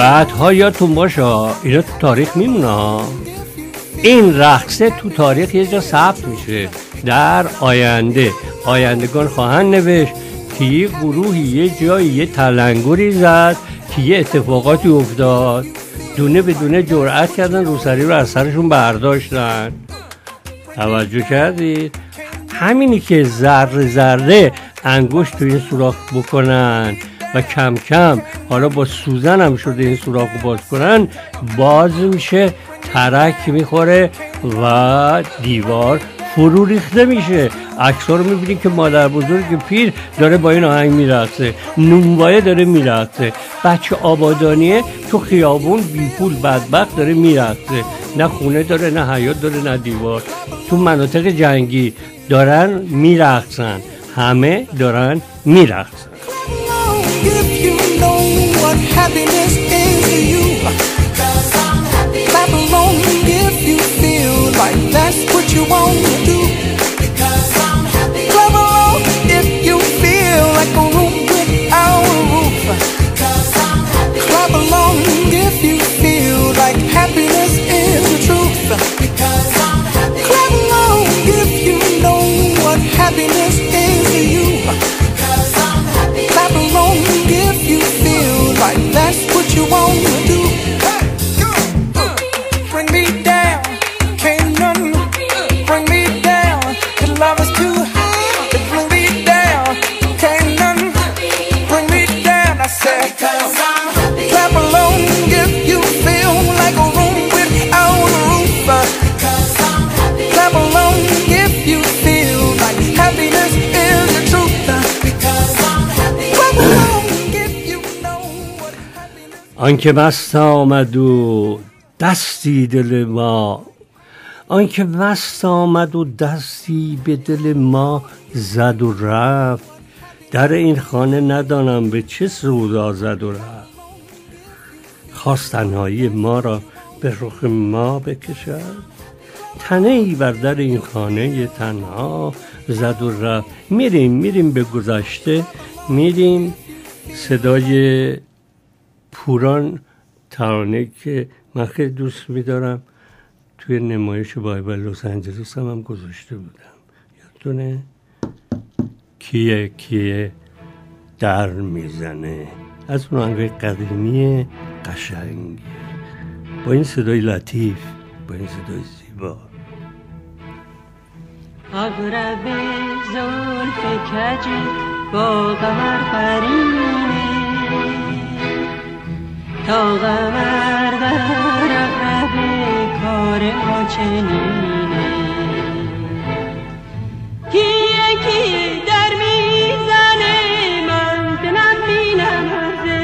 Speaker 1: بعدها یادتون باشه اینا تو تاریخ میمونه ها. این رقصه تو تاریخ یه جا ثبت میشه. در آیندگان خواهند نوشت که یه گروهی یه جایی یه تلنگری زد که یه اتفاقاتی افتاد، دونه به دونه جرأت کردن روسری رو از سرشون برداشتن. توجه کردید؟ همینی که ذره ذره انگشت توی سوراخ بکنن و کم کم حالا با سوزن هم شده این سوراخ رو باز کنن، باز میشه، ترک میخوره و دیوار فرو ریخته میشه. عکس‌ها رو میبینید که مادر بزرگ پیر داره با این آهنگ میرقصه، نونوایه داره میرقصه، بچه آبادانیه تو خیابون بی پول بدبخت داره میرقصه، نه خونه داره نه حیاط داره نه دیوار. تو مناطق جنگی دارن میرقصن، همه دارن میرقصن. آنکه مست آمد و دستی دل ما، آنکه مست آمد و دستی به دل ما زد و رفت، در این خانه ندانم به چه سودا زد و رفت. خواست تنهایی ما را به رخ ما بکشد، تنه ای بر در این خانه تنها زد و رفت. میریم به گذشته، میریم صدای پوران ترانه که من خیلی دوست میدارم، توی نمایش بایبل لس آنجلس هم گذاشته بودم. یادتونه؟ کیه در میزنه، از اون آهنگ قدیمی قشنگی با این صدای لطیف، با این صدای زیبا.
Speaker 5: اغرب زلف کج با قمر قرینه، تا قمر در اغرب کار ما چنینه. کیه در میزنه من دلم بینمازه،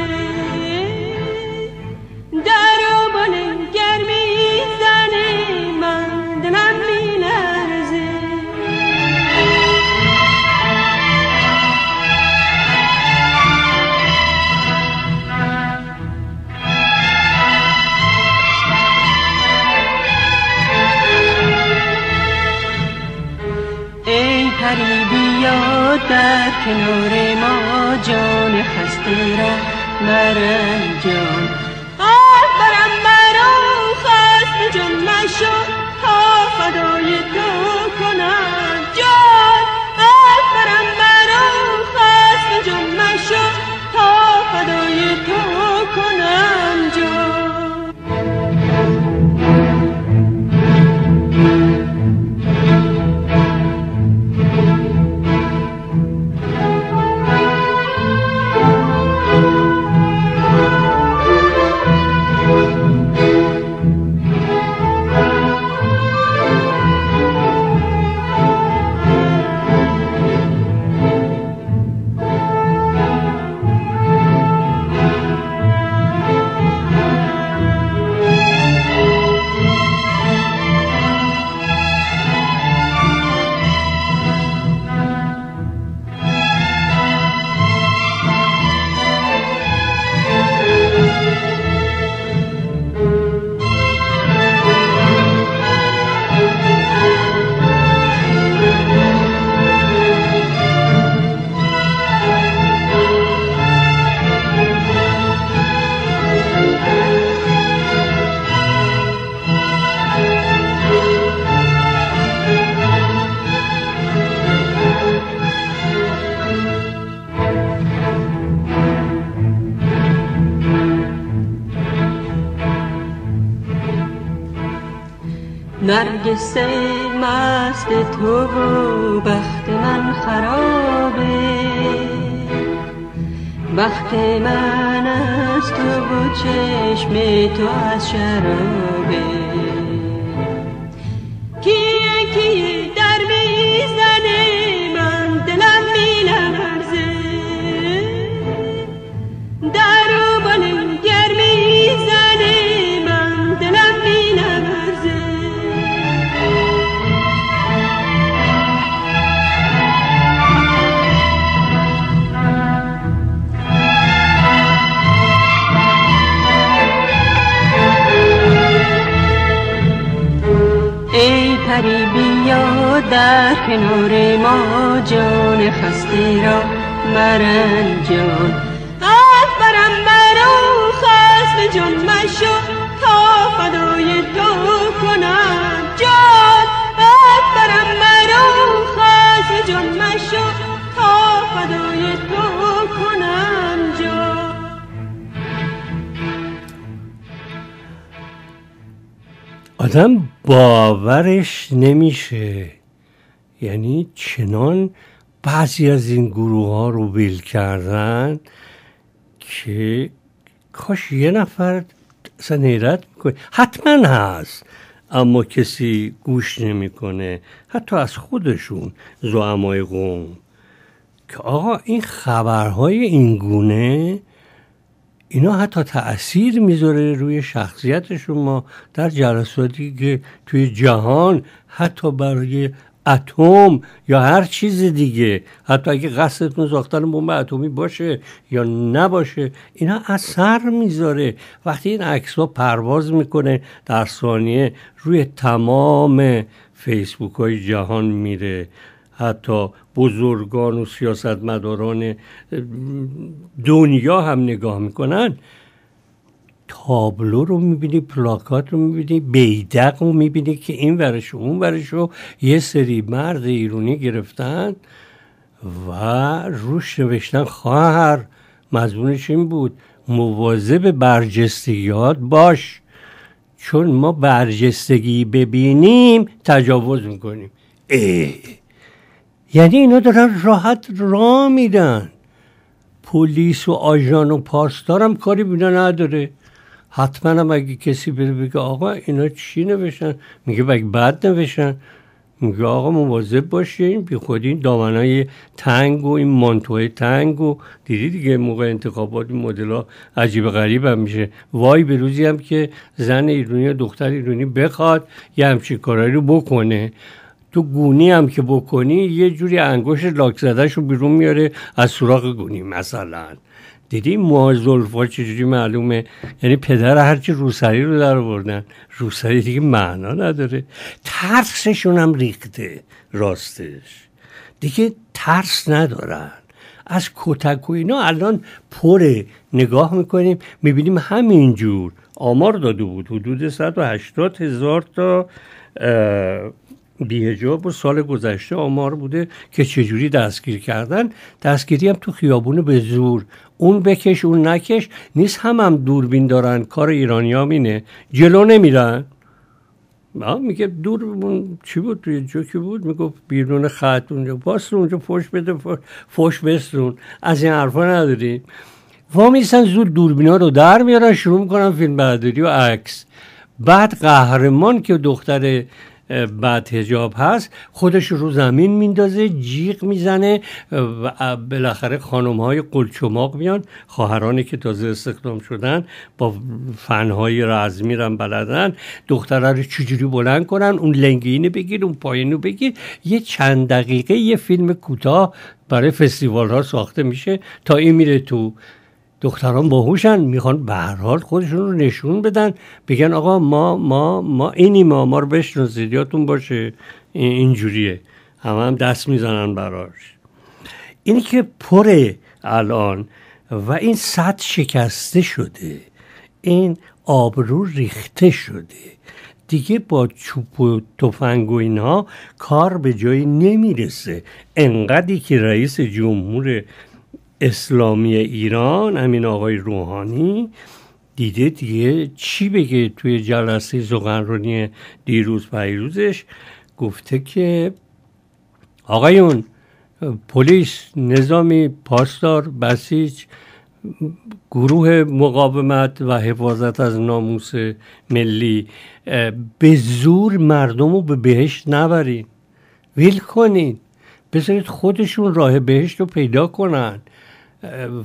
Speaker 5: در و بلنگر میزنه من دلم بینرزه. ای پری بیا در کنار ما، جان خسته را مرنجان. برم مرا خسته جان مشو، تا فدای تو کنم جان. برم مرا خسته جان مشو، تا فدای تو کنم جان. نرگس مست تو و بخت من خرابه، بخت من از تو و چشم تو از شرابه. کیه کیه در میزنه من دلم میلرزه، در و بالم گر میزنه من دلم میلرزه. ای پری بیا در کنار ما جان خسته را مرنجان. برم مرا خسته جان مشو تا فدای تو کنم جان. برم مرا خسته جان مشو تا فدای تو کنم جان.
Speaker 1: آدم باورش نمیشه، یعنی چنان بعضی از این گروه ها رو ول کردن که کاش یه نفر اصلا حیرت میکنه. حتما هست اما کسی گوش نمیکنه، حتی از خودشون زعمای قوم، که آقا این خبرهای این گونه اینا حتی تأثیر میذاره روی شخصیت شما در جلساتی که توی جهان حتی برای اتم یا هر چیز دیگه، حتی اگه قصدتون ساختن بمب اتمی باشه یا نباشه، اینا اثر میذاره. وقتی این عکس‌ها پرواز میکنه در ثانیه روی تمام فیسبوک های جهان میره، حتی بزرگان و سیاستمداران دنیا هم نگاه میکنن، تابلو رو میبینی، پلاکات رو میبینی، بیدق رو میبینی که این ورش و اون ورش رو یه سری مرد ایرانی گرفتن و روش نوشتن خواهر، مضمونش این بود مواظب برجستگیات باش، چون ما برجستگی ببینیم تجاوز میکنیم. یعنی اینا دارن راحت راه میدن. پلیس و آژان و پاسدار هم کاری بینا نداره. حتما هم اگه کسی بره بگه آقا اینا چی نوشتن، میگه بگه بد نوشتن، میگه آقا مواظب باشین، بی خودی این دامنای تنگ و این مانتوهای تنگ و دیدی دیگه موقع انتخابات این مدل‌ها عجیب غریب هم میشه. وای به روزی هم که زن ایرانی یا دختر ایرانی بخواد یه همچین کارایی رو بکنه، تو گونی هم که بکنی یه جوری انگشت لاک زدهش رو بیرون میاره از سوراخ گونی. مثلا دیدی موها زلفا چجوری معلومه؟ یعنی پدر هرچی روسری رو در آوردن. روسری دیگه معنا نداره. ترسشون هم ریخته، راستش دیگه ترس ندارن از کتک و اینا. الان پره، نگاه میکنیم میبینیم همینجور آمار داده بود حدود 180,000 تا بی‌حجاب و سال گذشته آمار بوده که چجوری دستگیر کردن. دستگیری هم تو خیابون به زور، اون بکش اون نکش نیست. هم دوربین دارن، کار ایرانی هم اینه، جلو نمیرن. میگه دوربین چی بود توی جوکی بود، میگه بیرون خط اونجا باست، اونجا فوش بده، فوش بستون. از این حرفا نداریم. وامیستن زود دوربینا رو در میارن، شروع میکنن فیلم برداری و عکس. بعد قهرمان که دختر بعد حجاب هست خودش رو زمین میندازه، جیغ میزنه و بالاخره خانم‌های قلچماق میان، خواهرانی که تازه استخدام شدن با فن‌های رزمی رو بلدن، دختره رو چجوری بلند کنن، اون لنگینو بگیر، اون پایینو بگیر. یه چند دقیقه یه فیلم کوتاه برای فستیوال ها ساخته میشه تا این میره تو. دختران باهوشن، میخوان به هر حال خودشون رو نشون بدن، بگن آقا ما اینی ما رو بشناسید، یادتون باشه اینجوریه. هم دست میزنن براش. اینی که پره الان و این سطح شکسته شده، این آبرو ریخته شده دیگه، با چوب و تفنگ و اینها کار به جایی نمیرسه. انقدری که رئیس جمهور اسلامی ایران امین آقای روحانی دیده دیگه چی بگه. توی جلسه سخنرانی دیروز پیروزش گفته که آقایون پلیس، نظامی، پاسدار، بسیج، گروه مقاومت و حفاظت از ناموس ملی، به زور مردم رو به بهشت نبرین، ویل کنین، بذارید خودشون راه بهشت رو پیدا کنن.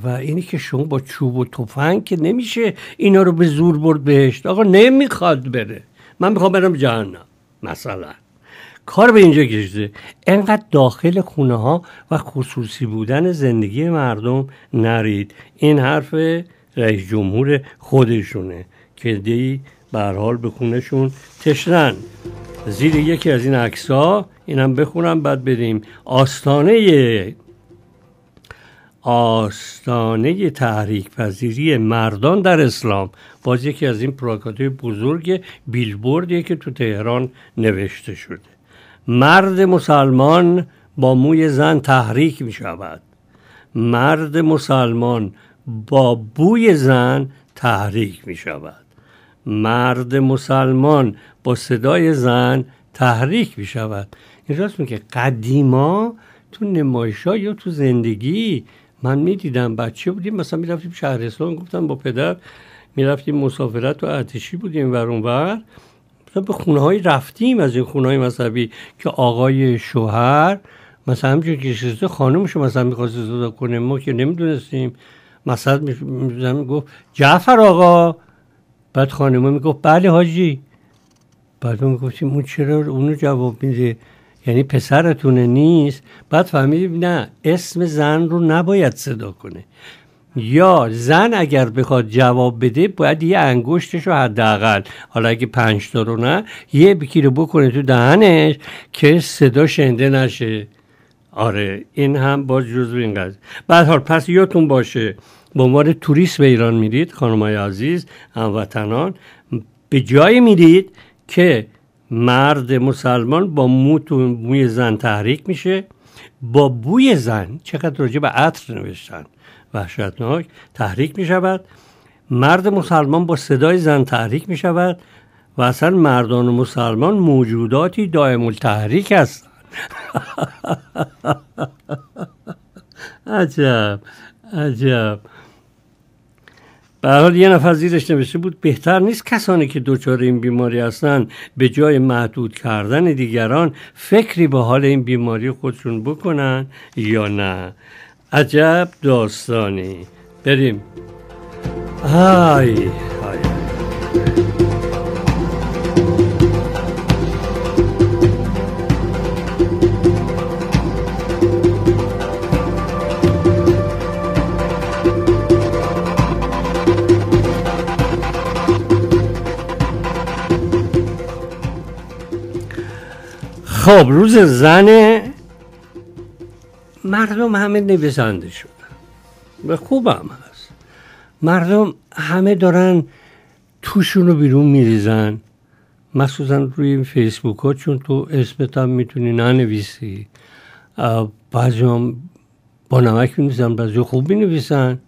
Speaker 1: و اینی که شما با چوب و تفنگ که نمیشه اینا رو به زور برد بهشت. آقا نمیخواد بره، من میخوام برم جهنم مثلا. کار به اینجا کشیده. انقدر داخل خونه ها و خصوصی بودن زندگی مردم نرید. این حرف رئیس جمهور خودشونه که دی به هر حال به خونشون تشنن. زیر یکی از این عکس‌ها اینم بخونم بعد بریم. آستانه تحریک پذیری مردان در اسلام، باز یکی از این پلاکات‌های بزرگ بیلبوردیه که تو تهران نوشته شده. مرد مسلمان با موی زن تحریک می شود. مرد مسلمان با بوی زن تحریک می شود. مرد مسلمان با صدای زن تحریک می شود. این راست میگه. قدیما تو نمایش‌ها یا تو زندگی من می دیدم، بچه بودیم مثلا می رفتیم شهرستان، گفتم با پدر می رفتیم مسافرت و ارتشی بودیم ور اونور، به خونه های رفتیم از این خونه های مذهبی که آقای شوهر مثلا همچون که شده خانمشو مثلا میخواست ازاده کنه، ما که نمیدونستیم، مثلا میگفت جعفر آقا، بعد خانمه میگفت بله حاجی، بعد ما میگفتیم اون چرا اونو جواب میده، یعنی پسرتونه نیست. بعد فهمیدیم نه، اسم زن رو نباید صدا کنه، یا زن اگر بخواد جواب بده باید یه انگشتش رو حداقل، حالا اگه 5 تا رو نه، یه بیکی رو بکنه تو دهنش که صدا شنیده نشه. آره این هم باز جزو این قضیه. بعد حال پس یادتون باشه به عنوان توریست به ایران میرید خانمای عزیز، هموطنان، به جایی میرید که مرد مسلمان با موی زن تحریک میشه، با بوی زن، چقدر راجع به عطر نوشتن وحشتناک، تحریک می شود. مرد مسلمان با صدای زن تحریک می شود و اصلا مردان مسلمان موجوداتی دائم التحریک هستند. عجب عجب. به هر حال یه نفر زیرش نوشته بود بهتر نیست کسانی که دچار این بیماری هستند به جای محدود کردن دیگران فکری به حال این بیماری خودشون بکنن یا نه. عجب داستانی. بریم. های خب روز زن، مردم همه نویسنده شدن و خوب هم هست. مردم همه دارن توشون رو بیرون میریزن، مخصوصا روی فیسبوک ها، چون تو اسمت هم میتونی ننویسی. بعضی هم با نمک می‌نویسن، بعضی خوب می‌نویسن.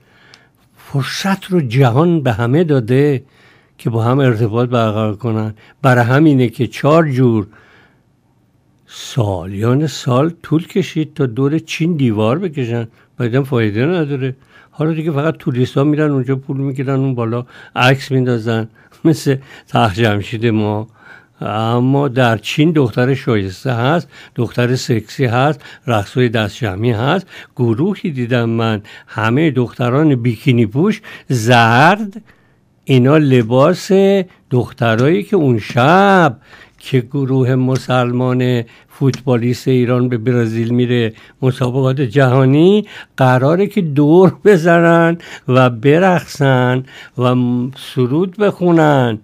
Speaker 1: فرصت رو جهان به همه داده که با هم ارتباط برقرار کنن. برای همینه که 4 جور سالیان سال طول کشید تا دور چین دیوار بکشن، بعدم فایده نداره. حالا دیگه فقط توریست ها میرن اونجا، پول میگیرن اون بالا عکس میندازن مثل تخت جمشید ما. اما در چین دختر شایسته هست، دختر سکسی هست، رقصای دست جمعی هست. گروهی دیدم من، همه دختران بیکینی پوش زرد، اینا لباس دخترایی که اون شب که گروه مسلمان فوتبالیست ایران به برزیل میره مسابقات جهانی، قراره که دور بزنن و برقصن و سرود بخونن.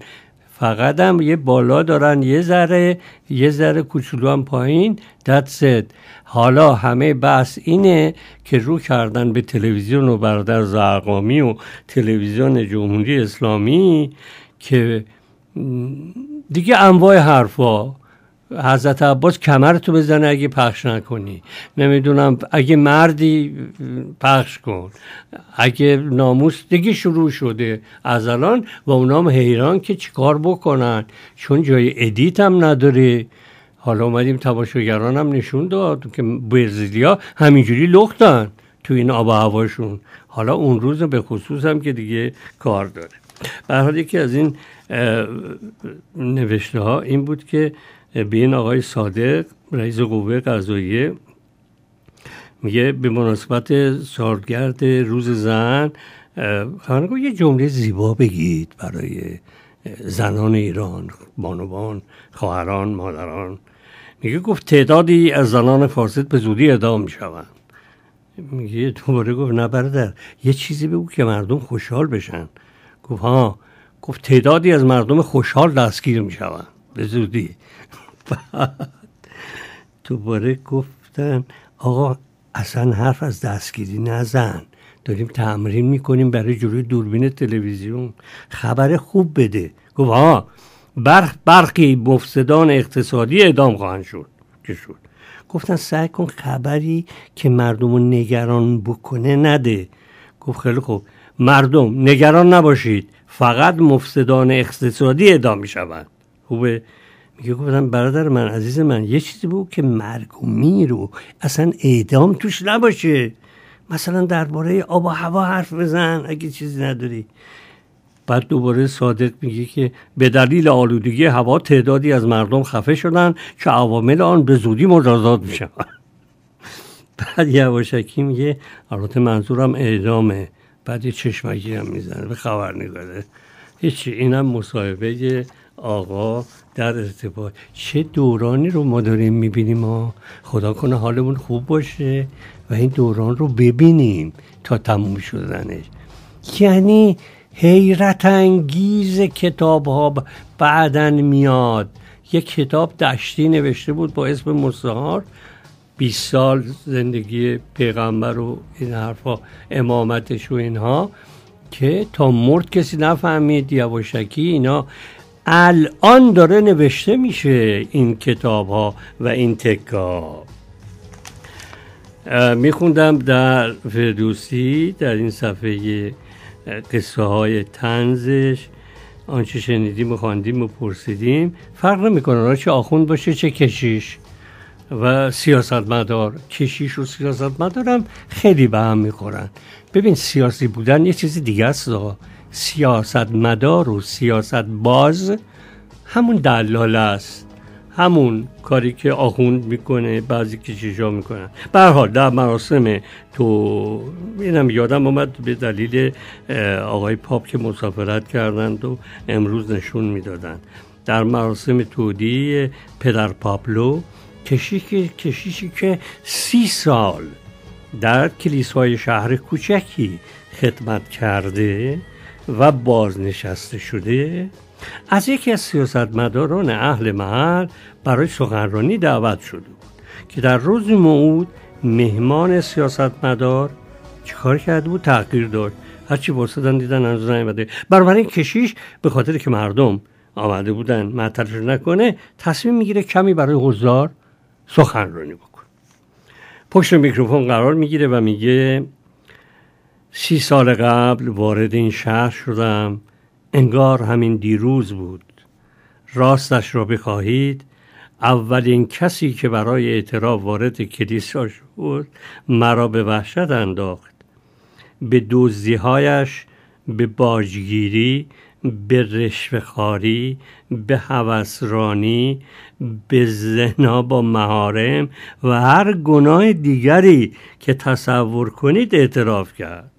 Speaker 1: فقط هم یه بالا دارن، یه ذره کوچولو هم پایین. that's it. حالا همه بحث اینه که رو کردن به تلویزیون و برادر زرقامی و تلویزیون جمهوری اسلامی که دیگه انواع حرفا حضرت عباس کمرتو بزنه اگه پخش نکنی، نمیدونم اگه مردی پخش کن، اگه ناموس دیگه شروع شده از الان و اونام حیران که چیکار بکنن چون جای ادیت هم نداره. حالا اومدیم تماشاگران هم نشون داد که برزیلیا همینجوری لختن تو این آب و هواشون. حالا اون روز به خصوص هم که دیگه کار داره. به هر حال یکی از این نوشته ها این بود که به این آقای صادق رئیس قوه قضاییه میگه به مناسبت سالگرد روز زن خواهران یه جمله زیبا بگید برای زنان ایران، بانوان، خواهران، مادران. میگه گفت تعدادی از زنان فاسد به زودی اعدام میشوند. میگه دوباره گفت نه برادر یه چیزی بگو که مردم خوشحال بشن. گفت ها، گفت تعدادی از مردم خوشحال دستگیر میشوند به زودی. دوباره گفتن آقا اصلا حرف از دستگیری نزن، داریم تمرین میکنیم برای جلوی دوربین تلویزیون، خبر خوب بده. گفت ها، برخی مفسدان اقتصادی اعدام خواهند شد. که شد. گفتن سعی کن خبری که مردم رو نگران بکنه نده. گفت خیلی خوب، مردم نگران نباشید، فقط مفسدان اقتصادی اعدام میشوند. خوبه؟ میگه گفتم برادر من، عزیز من، یه چیزی بود که مرگ و میر و اصلا اعدام توش نباشه. مثلا درباره آب و هوا حرف بزن اگه چیزی نداری. بعد دوباره صادق میگه که به دلیل آلودگی هوا تعدادی از مردم خفه شدن که عوامل آن به زودی مجازات میشن. بعد یواشکی میگه البته منظورم اعدامه. بعد یه چشمکی هم میزنه به خبرنگاره. هیچی، اینم مصاحبه آقا در ارتباط. چه دورانی رو ما داریم میبینیم ما. خدا کنه حالمون خوب باشه و این دوران رو ببینیم تا تموم شدنش. یعنی حیرت انگیز کتاب ها بعدن میاد. یک کتاب دشتی نوشته بود با اسم مستعار، 20 سال زندگی پیغمبر و این حرفا، امامتش و اینها، که تا مرد کسی نفهمید. یواشکی اینا الان داره نوشته میشه این کتاب ها و این تکا. میخوندم در فردوسی در این صفحه قصه های طنزش، آنچه شنیدیم و خواندیم و پرسیدیم، فرق نمیکنه چه آخوند باشه چه کشیش و سیاستمدار. کشیش و سیاستمدار هم خیلی به هم میخورن. ببین سیاسی بودن یه چیزی دیگه است. سیاستمدار و سیاست باز همون دلاله است، همون کاری که آخوند میکنه بعضی کشیشا میکنن. به هر حال در مراسم تو اینم یادم اومد به دلیل آقای پاپ که مسافرت کردند و امروز نشون میدادن، در مراسم تودیع پدر پابلو کشیشی که 30 سال در کلیسای شهر کوچکی خدمت کرده و بازنشسته شده، از یکی از سیاستمداران اهل محل برای سخنرانی دعوت شده بود که در روز موعود مهمان سیاستمدار چیکار کرده بود؟ تحقیر داشت. هرچی واسدن دیدن هنوز نیامده. بنابراین کشیش به خاطر که مردم آمده بودن معطلش نکنه، تصمیم میگیره کمی برای حضار سخنرانی بکن. پشت میکروفون قرار میگیره و میگه 30 سال قبل وارد این شهر شدم، انگار همین دیروز بود. راستش را بخواهید، اولین کسی که برای اعتراف وارد کلیسا شد مرا به وحشت انداخت. به دزدی‌هایش، به باجگیری، به رشوه‌خواری، به هوسرانی، به زنا با محارم و هر گناه دیگری که تصور کنید اعتراف کرد.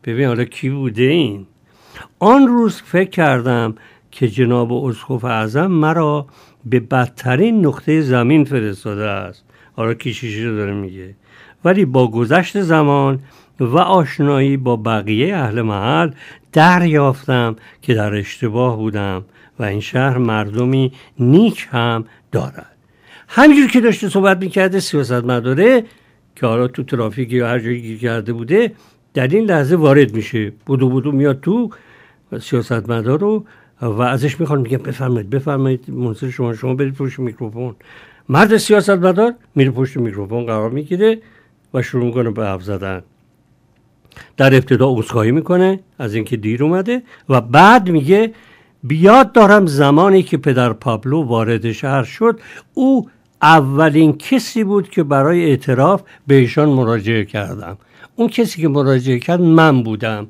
Speaker 1: ببین حالا کی بوده این؟ آن روز فکر کردم که جناب اسقف اعظم مرا به بدترین نقطه زمین فرستاده است. حالا کشیشی رو داره میگه. ولی با گذشت زمان و آشنایی با بقیه اهل محل دریافتم که در اشتباه بودم و این شهر مردمی نیک هم دارد. همینجور که داشته صحبت میکرده سیاستمداره که حالا تو ترافیک یا هر جایی گیر کرده بوده، در این لحظه وارد میشه، بودو میاد تو. سیاستمدار رو و ازش میخوان، میگه بفرمایید منصر شما برید پشت میکروفون. مرد سیاستمدار میره پشت میکروفون قرار میگیره و شروع میکنه به حرف زدن. در ابتدا عذرخواهی میکنه از اینکه دیر اومده و بعد میگه بیاد دارم زمانی که پدر پابلو وارد شهر شد او اولین کسی بود که برای اعتراف به ایشان مراجعه کردم. اون کسی که مراجعه کرد من بودم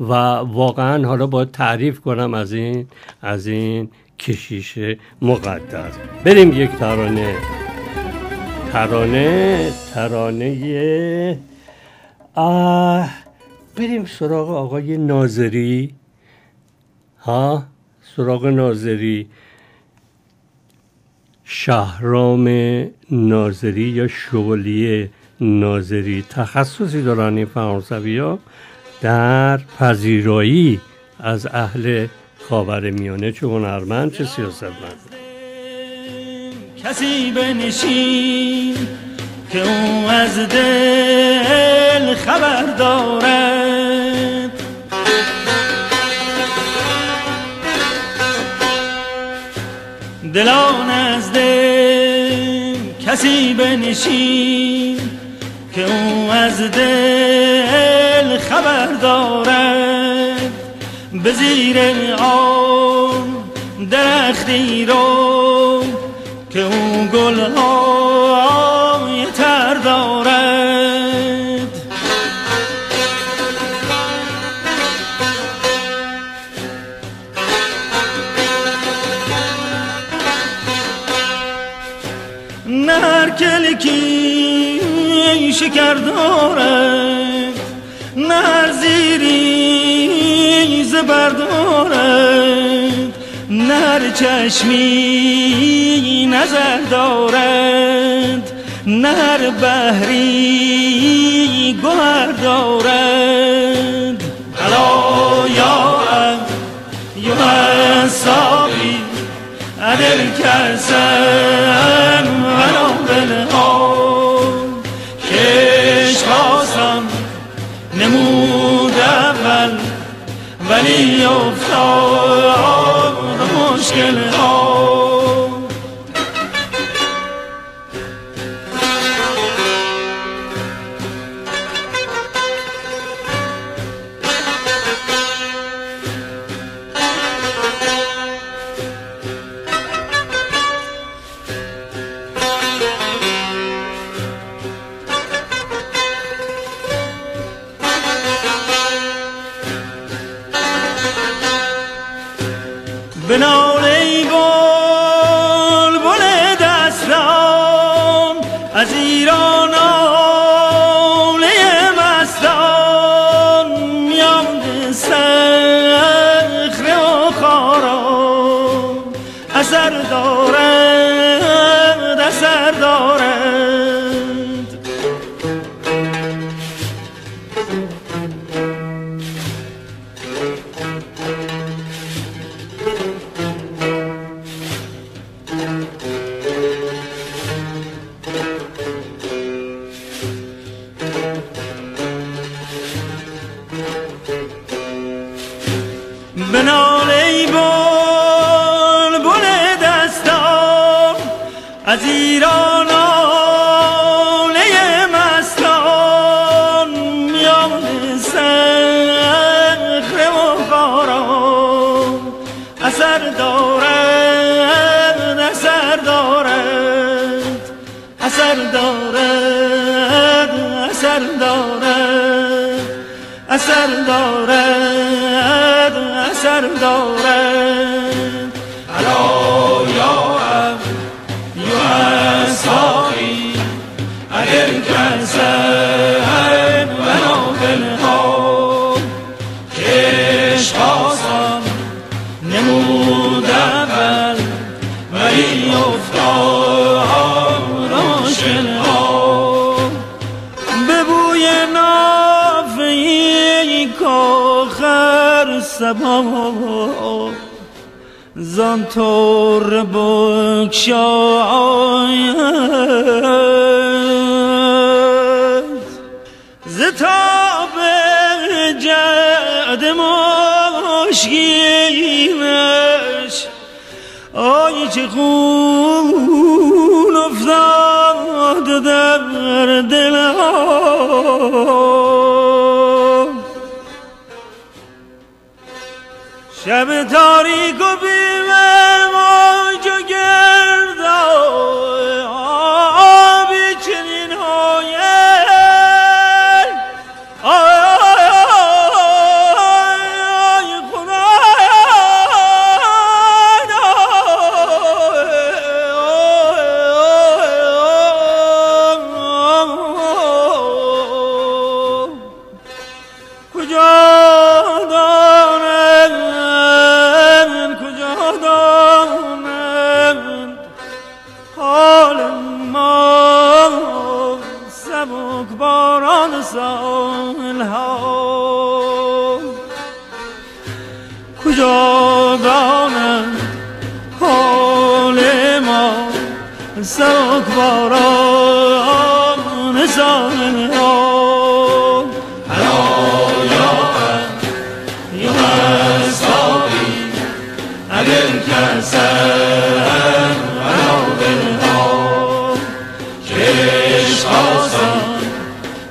Speaker 1: و واقعا حالا باید تعریف کنم از این کشیش مقدس. بریم یک ترانه بریم سراغ آقای ناظری. سراغ ناظری، شهرام ناظری یا شوالیه ناظری، تخصصی دارن این فرانسوی‌ها در پذیرایی از اهل خاورمیانه، چه هنرمند چه سیاستمند.
Speaker 6: کسی بنشین که او از دل خبر دارد، دلان از دل کسی بنشین که او از دل خبر دارد، به زیر آن درختی رو که او گلهای تر دارد. نه هر کلکی شکر دارد، نه هر زیری زبر دارد، نه هر چشمی نظر دارد، نه هر بحری گوهر دارد. الا یا صافی ادل کسم ولا بلها، کش خواستم نمود اول ولی افتاد مشکل ها. بنال ای بلبل دستان از ایران آله مستان، میان صخره و خاران اثر دارد، اثر دارد. بنال ای بلبل دستان از ایران آله مستان، میان صخره و خاران اثر دارد، اثر دارد، اثر دارد، اثر دارد، اثر دارد، اثر دارد. الا یا صافی اگر کسن ولا بلها، کش خواستم نمود اول ولی افتاد مشکل ها. به بوی نافه کاخر سبا زان طور بگشاید، ز تاب جعد مشکینه چه خون افتاد در دلم شب تاریک و بیمه موج و گرد آبی چنین کجا دانند حال ما سبکباران ساحل ها هلایا یا مستابی اگر کسر هلا دلها کش خواستم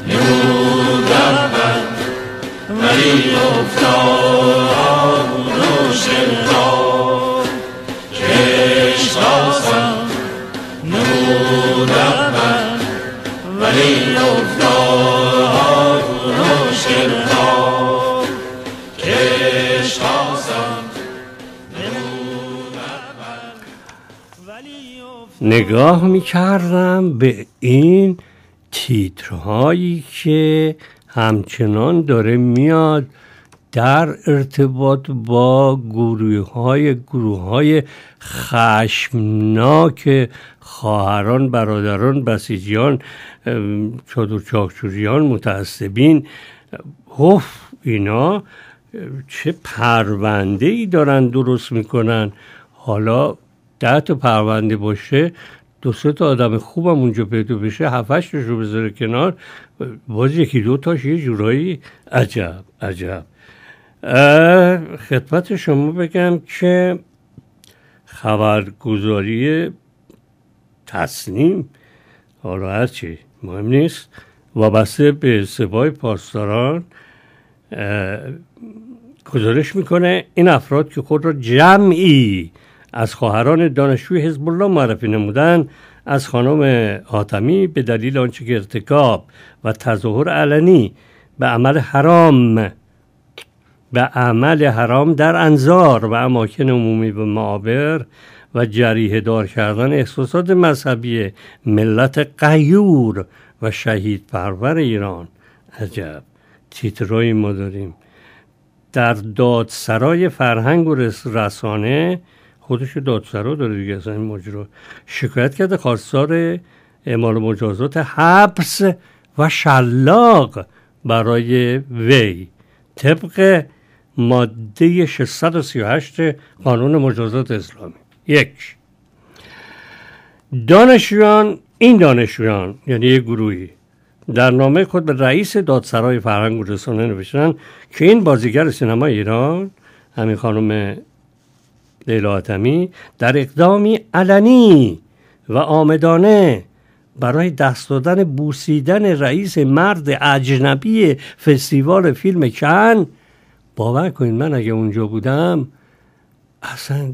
Speaker 6: نمودم من ولی افتاد نوشنها کش خواستم نمودم من ولی افتاد نوشنها کش خواستم نمودم من ولی
Speaker 1: نگاه می‌کردم به این تیترهایی که همچنان داره میاد در ارتباط با گروه های خشمناک خواهران، برادران، بسیجیان، چادر چاکچوریان، متعصبین. اینا چه پرونده ای دارن درست میکنن. حالا 10 تا پرونده باشه، 2-3 تا آدم خوبم اونجا پیدا بشه، 7-8 تاشو بذاره کنار، باز 1-2 تاش یه جورایی عجب. خدمت شما بگم که خبرگزاری تصنیم، حالا هرچی مهم نیست، وابسته به سپاه پاسداران گزارش میکنه این افراد که خود را جمعی از خواهران دانشجوی حزب الله معرفی نمودند، از خانم حاتمی به دلیل آنچه که ارتکاب و تظاهر علنی به عمل حرام در انظار و اماکن عمومی و معابر و جریحه دار کردن احساسات مذهبی ملت غیور و شهید پرور ایران. عجب تیترایی ما داریم. در دادسرای فرهنگ و رسانه، خودش دادسرا داره دیگه، اصلا این ماجرا، شکایت کرده خواستار اعمال مجازات حبس و شلاق برای وی طبق ماده 638 قانون مجازات اسلامی. 1. دانشجویان یعنی یک گروهی در نامه خود به رئیس دادسرای فرهنگ و رسانه نوشتن که این بازیگر سینما ایران، همین خانم لیلا حاتمی، در اقدامی علنی و عامدانه برای دست دادن بوسیدن رئیس مرد اجنبی فستیوال فیلم کن، باور کنید من اگه اونجا بودم اصلا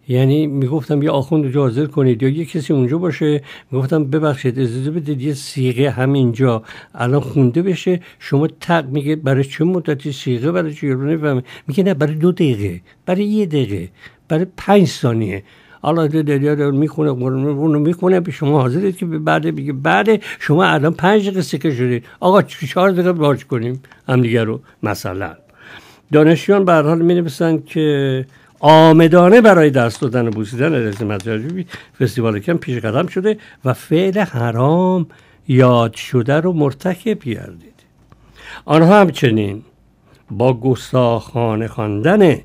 Speaker 1: یعنی میگفتم یه آخوند اونجا حاضر کنید یا یه کسی اونجا باشه، میگفتم ببخشید اجازه بدید یه صیغه همینجا الان خونده بشه، شما میگه برای چه مدتی صیغه، برای چه نفهمه، میگه نه برای 2 دقیقه، برای 1 دقیقه، برای 5 ثانیه. حالا دلیل میخونه به شما حاضرید که میگه بعد شما الان 5 دقیقه سکه شدید، آقا 4 دقیقه باج کنیم هم دیگه رو. مثلا دانشجویان به هر حال می‌نویسن که عامدانه برای دست دادن بوسیدن رئیس مرد فستیوال کن پیش قدم شده و فعل حرام یاد شده رو مرتکب گردید. آنها همچنین با گستاخانه خواندن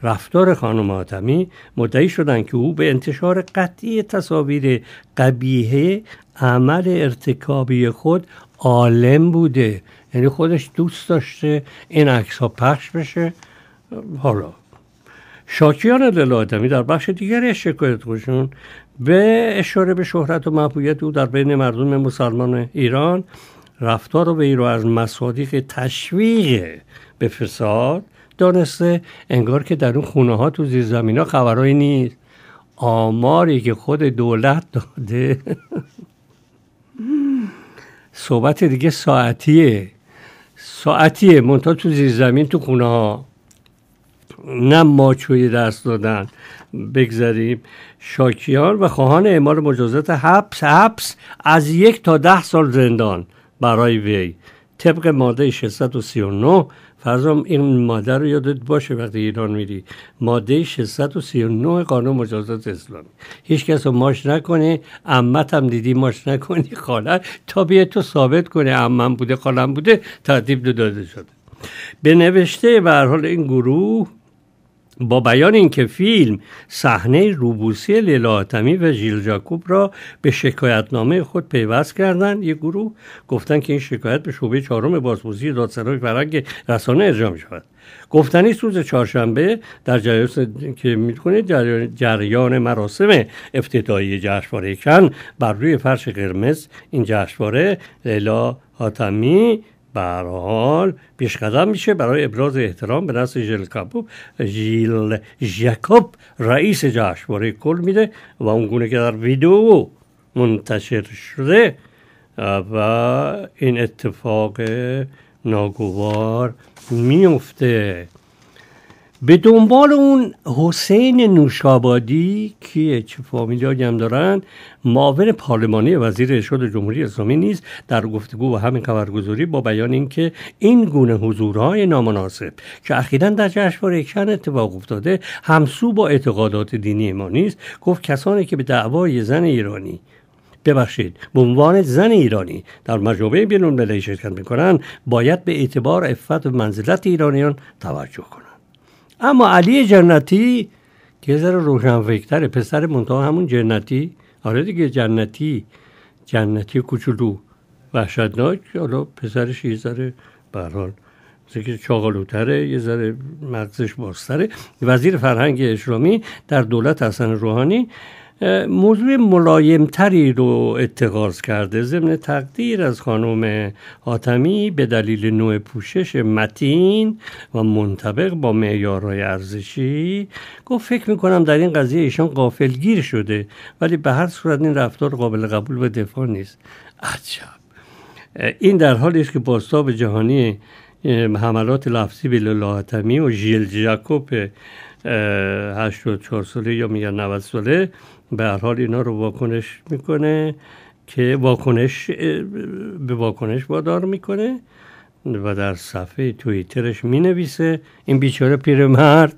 Speaker 1: رفتار خانم حاتمی مدعی شدند که او به انتشار قطعی تصاویر قبیحه عمل ارتکابی خود عالم بوده، یعنی خودش دوست داشته این عکس‌ها پخش بشه. حالا شاکیان لله‌آدمی در بخش دیگری شکایت خودشون به اشاره به شهرت و محبوبیت او در بین مردم مسلمان ایران رفتار وی رو از مصادیق تشویق به فساد دانسته، انگار که در اون خونه ها تو زیرزمین ها خبرایی نیست. آماری که خود دولت داده صحبت دیگه ساعتیه منتها تو زیرزمین تو خونه ها نه ماچوی دست دادن. بگذاریم. شاکیان و خواهان اعمال مجازات حبس از 1 تا 10 سال زندان برای وی طبق ماده 639. فرضاً این ماده رو یادت باشه وقتی ایران میری، ماده 639 قانون مجازات اسلامی. هیچ کس رو ماش نکنه، عمت هم دیدی ماش نکنی، خالت، تا بیه تو ثابت کنه عمم بوده خالم بوده ترتیب داده شده. به نوشته به هر حال این گروه با بیان اینکه فیلم صحنه روبوسی لیلا حاتمی و ژیل ژاکوب را به شکایتنامه خود پیوست کردند، یک گروه گفتن که این شکایت به شعبه 4 بازپرسی دادسرای فرهنگ رسانه ارجاع می شود. گفتنی روز چهارشنبه در جریان که می‌کنید جریان مراسم افتتاحیه جشنواره کن بر روی فرش قرمز این جشنواره لیلا حاتمی به هر حال پیش قدم میشه برای ابراز احترام به نسل ژیل ژاکوب رئیس جشنواره کل میده و اونگونه که در ویدیو منتشر شده و این اتفاق ناگوار میفته. به دنبال اون حسین نوشابادی که چه فامیلیایی هم دارن، معاون پارلمانی وزیر ارشاد جمهوری اسلامی نیز در گفتگو و همین خبرگزاری با بیان اینکه این گونه حضورهای نامناسب که اخیراً در جشنواره کن اتفاق افتاده همسو با اعتقادات دینی ما نیست، گفت کسانی که به دعوای زن ایرانی به عنوان زن ایرانی در مجامع بین‌المللی شرکت میکنن باید به اعتبار عفت و منزلت ایرانیان توجه کنند. اما علی جنتی که یه ذره روشنفکرتره، پسر منتها همون جنتی، آره دیگه جنتی کوچولو وحشتناک، حالا پسرش یه ذره به هر حال که چاقالوتره، یه ذره مغزش بازتره، وزیر فرهنگ اسلامی در دولت حسن روحانی موضوع ملایمتری رو اتخاذ کرده. ضمن تقدیر از خانم حاتمی به دلیل نوع پوشش متین و منطبق با معیارهای ارزشی، گفت فکر میکنم در این قضیه ایشان غافلگیر شده، ولی به هر صورت این رفتار قابل قبول و دفاع نیست. عجب. این در حالی است که بازتاب جهانی حملات لفظی به لیلا حاتمی و ژیل ژاکوب 84 ساله یا میگن 90 ساله به هر حال اینا رو واکنش میکنه که به واکنش وادار میکنه و در صفحه توییترش مینویسه این بیچاره پیرمرد،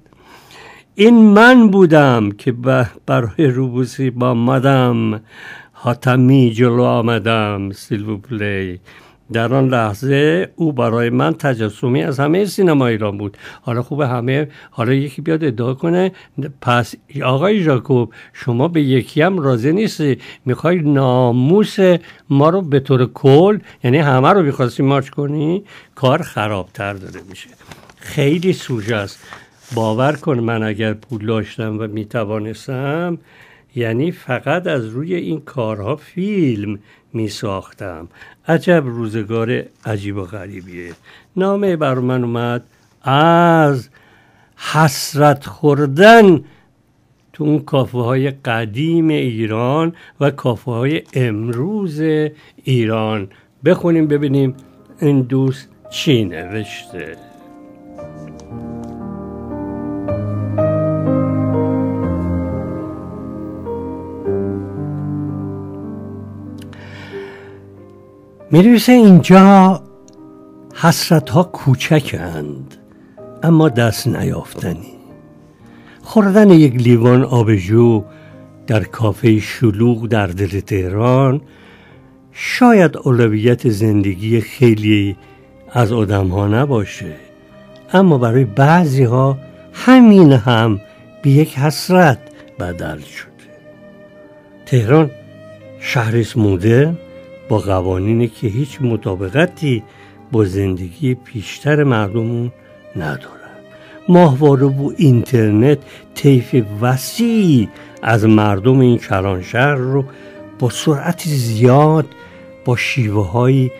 Speaker 1: این من بودم که برای روبوسی با مدام حاتمی جلو آمدم سیلوو پلی. در آن لحظه او برای من تجسمی از همه سینما ایران بود. حالا خوبه حالا یکی بیاد ادعا کنه پس آقای ژاکوب شما به یکی هم راضی نیستی، میخوای ناموس ما رو به طور کل، یعنی همه رو میخواستی ماچ کنی، کار خرابتر داره میشه. خیلی سوژه است. باور کن من اگر پول داشتم و میتوانستم یعنی فقط از روی این کارها فیلم می ساختم. عجب روزگار عجیب و غریبیه. نامه بر من اومد از حسرت خوردن تو اون کافه های قدیم ایران و کافه های امروز ایران. بخونیم ببینیم این دوست چی نوشته. می‌نویسه اینجا حسرت ها کوچکند اما دست نیافتنی. خوردن یک لیوان آبجو در کافه شلوغ در دل تهران شاید اولویت زندگی خیلی از آدم ها نباشه، اما برای بعضی ها همین هم به یک حسرت بدل شده. تهران شهری است مدرن با قوانینی که هیچ مطابقتی با زندگی پیشتر مردمون ندارن. ماهواره و اینترنت طیف وسیعی از مردم این کلانشهر رو با سرعت زیاد با شیوه‌های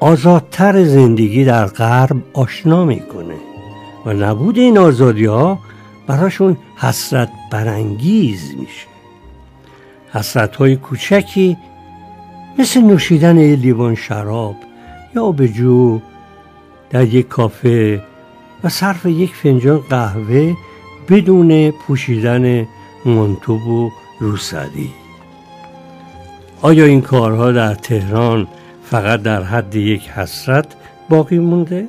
Speaker 1: آزادتر زندگی در غرب آشنا میکنه و نبود این آزادی‌ها براشون حسرت برانگیز میشه. حسرت‌های کوچکی مثل نوشیدن یه لیوان شراب یا آبجو در یک کافه و صرف یک فنجان قهوه بدون پوشیدن مانتو و روسری. آیا این کارها در تهران فقط در حد یک حسرت باقی مونده؟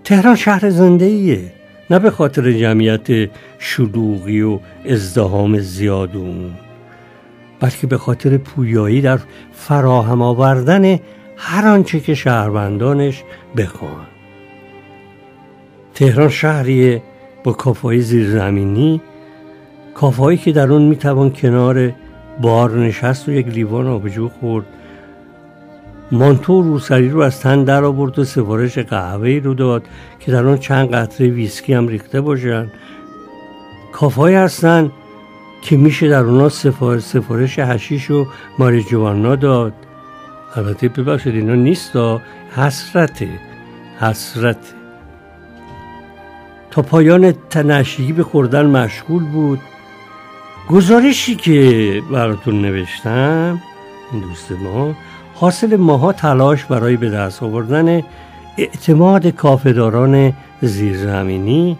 Speaker 1: تهران شهر زنده‌ایه، نه به خاطر جمعیت شلوغی و ازدحام زیاد اون، بلکه به خاطر پویایی در فراهم آوردن هر آنچه که شهروندانش بخوان. تهران شهریه با کافه‌های زیرزمینی، کافه‌هایی که در اون میتوان کنار بار نشست و یک لیوان آبجو خورد، مانتو و روسری رو از تن در آورد و سفارش قهوه‌ای رو داد که در آن چند قطره ویسکی هم ریخته باشن. کافه‌هایی هستن که میشه در اونا سفارش حشیش و ماریجوانا داد. البته ببخشید اینا نیست، حسرته. تا پایان تنشگی به خوردن مشغول بود. گزارشی که براتون نوشتم این دوست ما حاصل ماها تلاش برای به دست آوردن اعتماد کافه‌داران زیرزمینی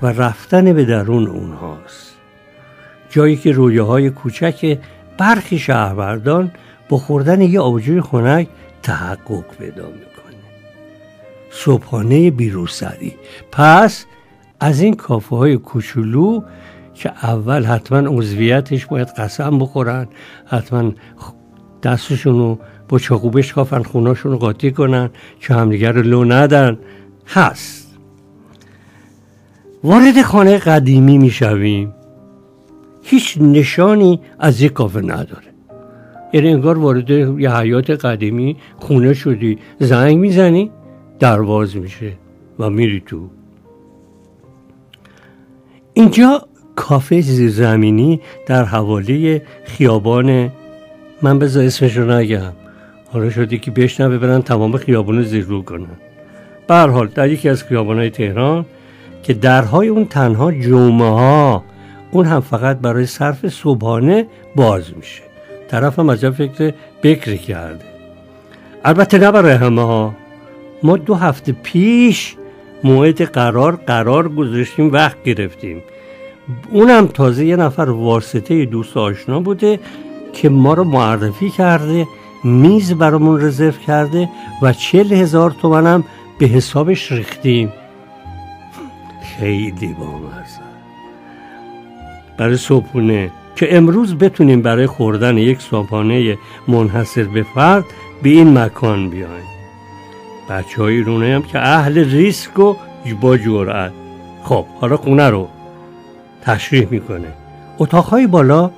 Speaker 1: و رفتن به درون اونهاست، جایی که رویاهای کوچک برخی شهروندان با خوردن یه آبجوی خنک تحقق پیدا میکنه. صبحانه بیروسری. پس از این کافه های کوچولو که اول حتما عضویتش باید قسم بخورن، حتما دستشونو با چاقو بشکافن، خوناشونو قاطی کنن که همدیگر رو لو ندن، هست. وارد خانه قدیمی میشویم، هیچ نشانی از یک کافه نداره. یعنی انگار وارد یه حیات قدیمی خونه شدی، زنگ میزنی درواز میشه و میری تو. اینجا کافه زیرزمینی در حوالی خیابان، من بذار اسمش رو نگم، حالا شده که بشنوه برن تمام خیابان زیررو کنن. به هر حال در یکی از خیابان‌های تهران که درهای اون تنها جمعه ها، اون هم فقط برای صرف صبحانه باز میشه. طرف هم عجب فکر بکری کرده. البته نه برای همه ها. ما 2 هفته پیش موعد قرار گذاشتیم، وقت گرفتیم. اونم تازه یه نفر واسطه دوست آشنا بوده که ما رو معرفی کرده، میز برامون رزرو کرده و 40,000 تومان هم به حسابش ریختیم. خیلی بامزه. برای صبحونه که امروز بتونیم برای خوردن یک صبحانه منحصر به فرد به این مکان بیایم. بچه‌های رونه هم که اهل ریسک و با جرأت. خب حالا خونه رو تشریح میکنه. اتاقهای بالا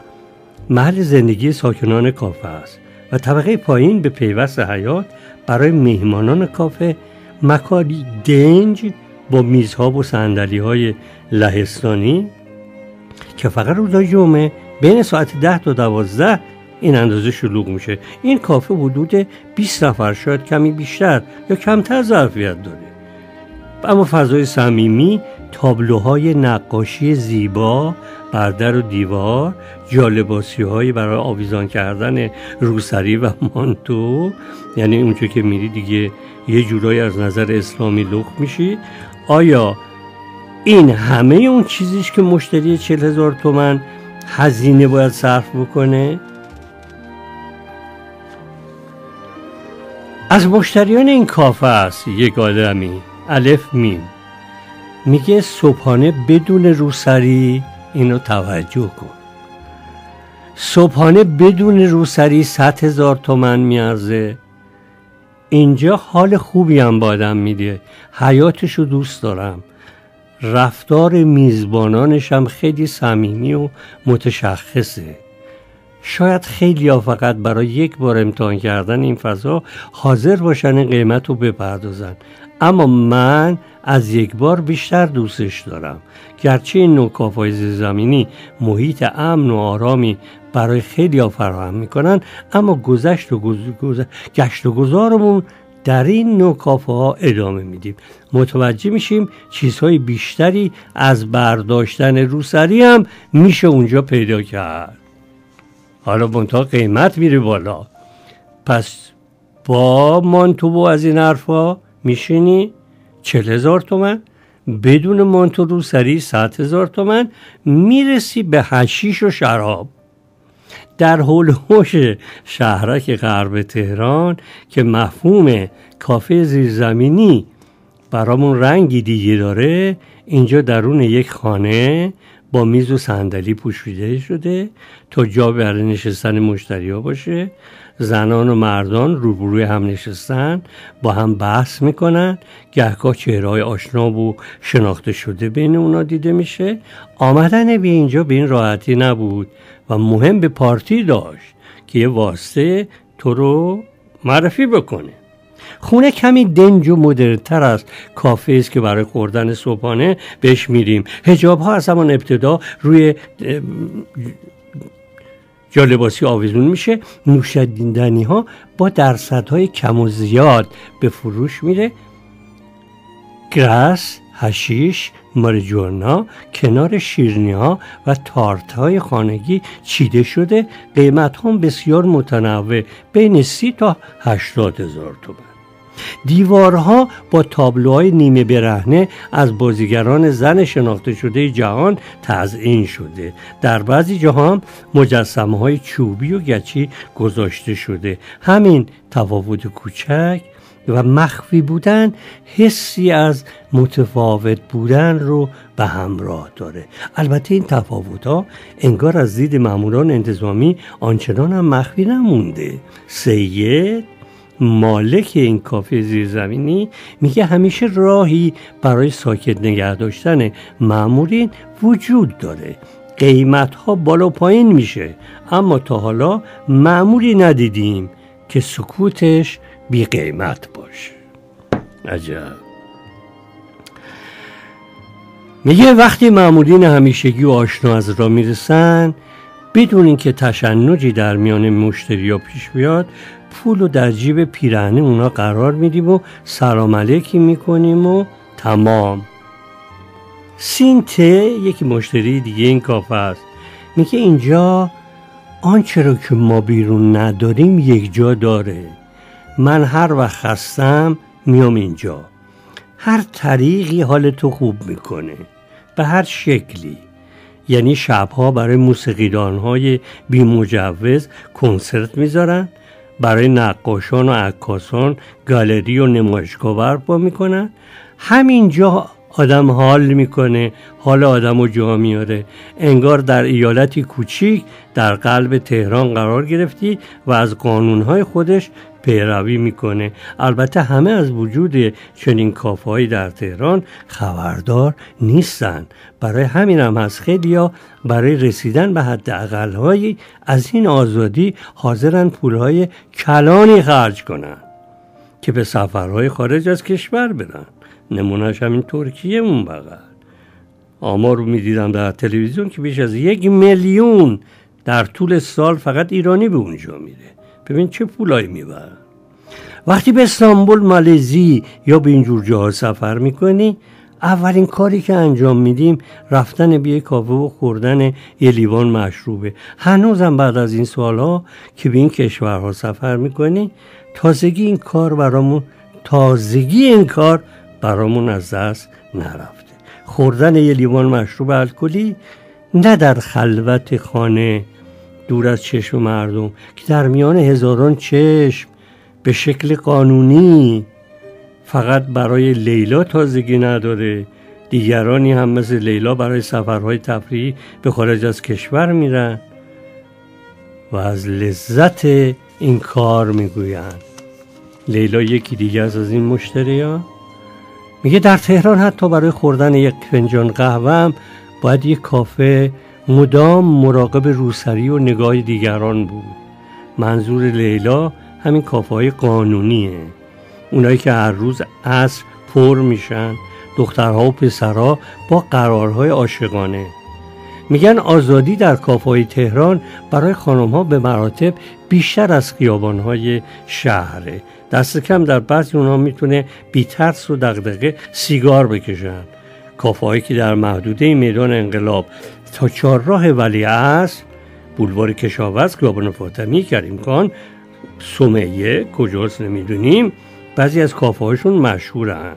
Speaker 1: محل زندگی ساکنان کافه است و طبقه پایین به پیوست حیاط برای مهمانان کافه مکانی دنج با میزها و صندلی‌های لهستانی که فقط روزهای جمعه بین ساعت 10 تا 12 این اندازه شلوغ میشه. این کافه حدود 20 نفر، شاید کمی بیشتر یا کمتر ظرفیت داره، اما فضای صمیمی، تابلوهای نقاشی زیبا بر در و دیوار، جالباسی‌های برای آویزان کردن روسری و مانتو، یعنی اونجا که میری دیگه یه جورایی از نظر اسلامی لخت میشی. آیا این همه اون چیزیش که مشتری 40,000 تومان هزینه باید صرف بکنه؟ از مشتریان این کافه است یک آدمی، الف میم، میگه صبحانه بدون روسری، اینو توجه کن، صبحانه بدون روسری 100,000 تومان میارزه. اینجا حال خوبی هم با آدم میده، حیاتشو دوست دارم، رفتار میزبانانش هم خیلی صمیمی و متشخصه. شاید خیلی ها فقط برای یک بار امتحان کردن این فضا حاضر باشن این قیمت رو بپردازن، اما من از یک بار بیشتر دوستش دارم. گرچه این نوع کافه‌های زیرزمینی محیط امن و آرامی برای خیلی ها فراهم میکنن، اما گشت و گذارمون در این نوع کافه ها ادامه میدیم. متوجه میشیم چیزهای بیشتری از برداشتن روسری هم میشه اونجا پیدا کرد. حالا منتها قیمت میره بالا. پس با مانتو و از این حرفا میشینی 40,000 تومن، بدون مانتو روسری 100,000 تومن، میرسی به حشیش و شراب. در هولوش شهرک غرب تهران که مفهوم کافه زیرزمینی برامون رنگی دیگه داره، اینجا درون یک خانه با میز و صندلی پوشیده شده تا جا برای نشستن مشتری ها باشه. زنان و مردان روبروی هم نشستن، با هم بحث میکنن، گهگاه چهره‌های آشنا و شناخته شده بین اونا دیده میشه. آمدن به اینجا به این راحتی نبود و مهم به پارتی داشت که یه واسطه تو رو معرفی بکنه. خونه کمی دنج و مدرن‌تر از کافه است که برای خوردن صبحانه بهش میریم. حجاب ها از همان ابتدا روی جالباسی آویزون میشه. نوشیدنی ها با درصدهای کم و زیاد به فروش میره. گراس، حشیش، ماریجوانا کنار شیرینی ها و تارت های خانگی چیده شده. قیمت هم بسیار متنوع، بین 30 تا 80,000 تومان. دیوارها با تابلوهای نیمه برهنه از بازیگران زن شناخته شده جهان تزیین شده. در بعضی جاها هم مجسمه های چوبی و گچی گذاشته شده. همین تفاوت کوچک و مخفی بودن حسی از متفاوت بودن رو به همراه داره. البته این تفاوت‌ها انگار از دید ماموران انتظامی آنچنان هم مخفی نمونده. سید مالک این کافه زیرزمینی میگه همیشه راهی برای ساکت نگه داشتن مامورین وجود داره. قیمت‌ها بالا پایین میشه، اما تا حالا ماموری ندیدیم که سکوتش بی قیمت باشه. عجب. میگه وقتی مامورین همیشگی و آشنا از راه میرسن، بدون اینکه تشنجی در میان مشتریا پیش بیاد، پولو در جیب پیرهن اونا قرار میدیم و سلام علیکی میکنیم و تمام. سینته یکی مشتری دیگه این کافه است، میگه اینجا آنچه رو که ما بیرون نداریم یک جا داره. من هر وقت خستم میام اینجا. هر طریقی حال تو خوب میکنه، به هر شکلی. یعنی شبها برای موسیقیدانهای بی مجوز کنسرت میذارن، برای نقاشان و عکاسان گالری و نمایشگاه برپا میکنن. همینجا آدم حال میکنه، حال آدم رو جا میاره. انگار در ایالتی کوچیک در قلب تهران قرار گرفتی و از قانونهای خودش پیروی میکنه. البته همه از وجود چنین کافه‌هایی در تهران خبردار نیستن. برای همین هم هست خیلیا برای رسیدن به حد اقل‌هایی از این آزادی حاضرن پولهای کلانی خرج کنن که به سفرهای خارج از کشور برن. نمونهش همین ترکیه اون بغل. آمار رو میدیدم در تلویزیون که بیش از 1 میلیون در طول سال فقط ایرانی به اونجا میره. ببین چه پولایی میبرن. وقتی به استانبول، مالزی یا به اینجور جاها سفر میکنی، اولین کاری که انجام میدیم رفتن به یک کافه و خوردن یه لیوان مشروبه. هنوزم بعد از این سالها که به این کشورها سفر میکنی، تازگی این کار برامون از دست نرفته. خوردن یه لیوان مشروب الکلی، نه در خلوت خانه دور از چشم مردم که در میان هزاران چشم به شکل قانونی، فقط برای لیلا تازگی نداره. دیگرانی هم مثل لیلا برای سفرهای تفریحی به خارج از کشور میرن و از لذت این کار میگوین. لیلا یکی دیگه از این مشتریان میگه در تهران حتی برای خوردن یک فنجان قهوه هم باید یک کافه مدام مراقب روسری و نگاه دیگران بود. منظور لیلا همین کافه‌های قانونیه، اونایی که هر روز عصر پر میشن، دخترها و پسرها با قرارهای عاشقانه. میگن آزادی در کافه‌های تهران برای خانم‌ها به مراتب بیشتر از خیابان‌های شهره. دست کم در بعضی اونها میتونه بی ترس و دغدغه سیگار بکشن. کافه‌هایی که در محدوده میدان انقلاب تا چهارراه ولیعصر، بولوار کشاورز، خیابان فاطمی، کریم خان، سمیه، کجاست نمیدونیم، بعضی از کافه‌هاشون مشهورن.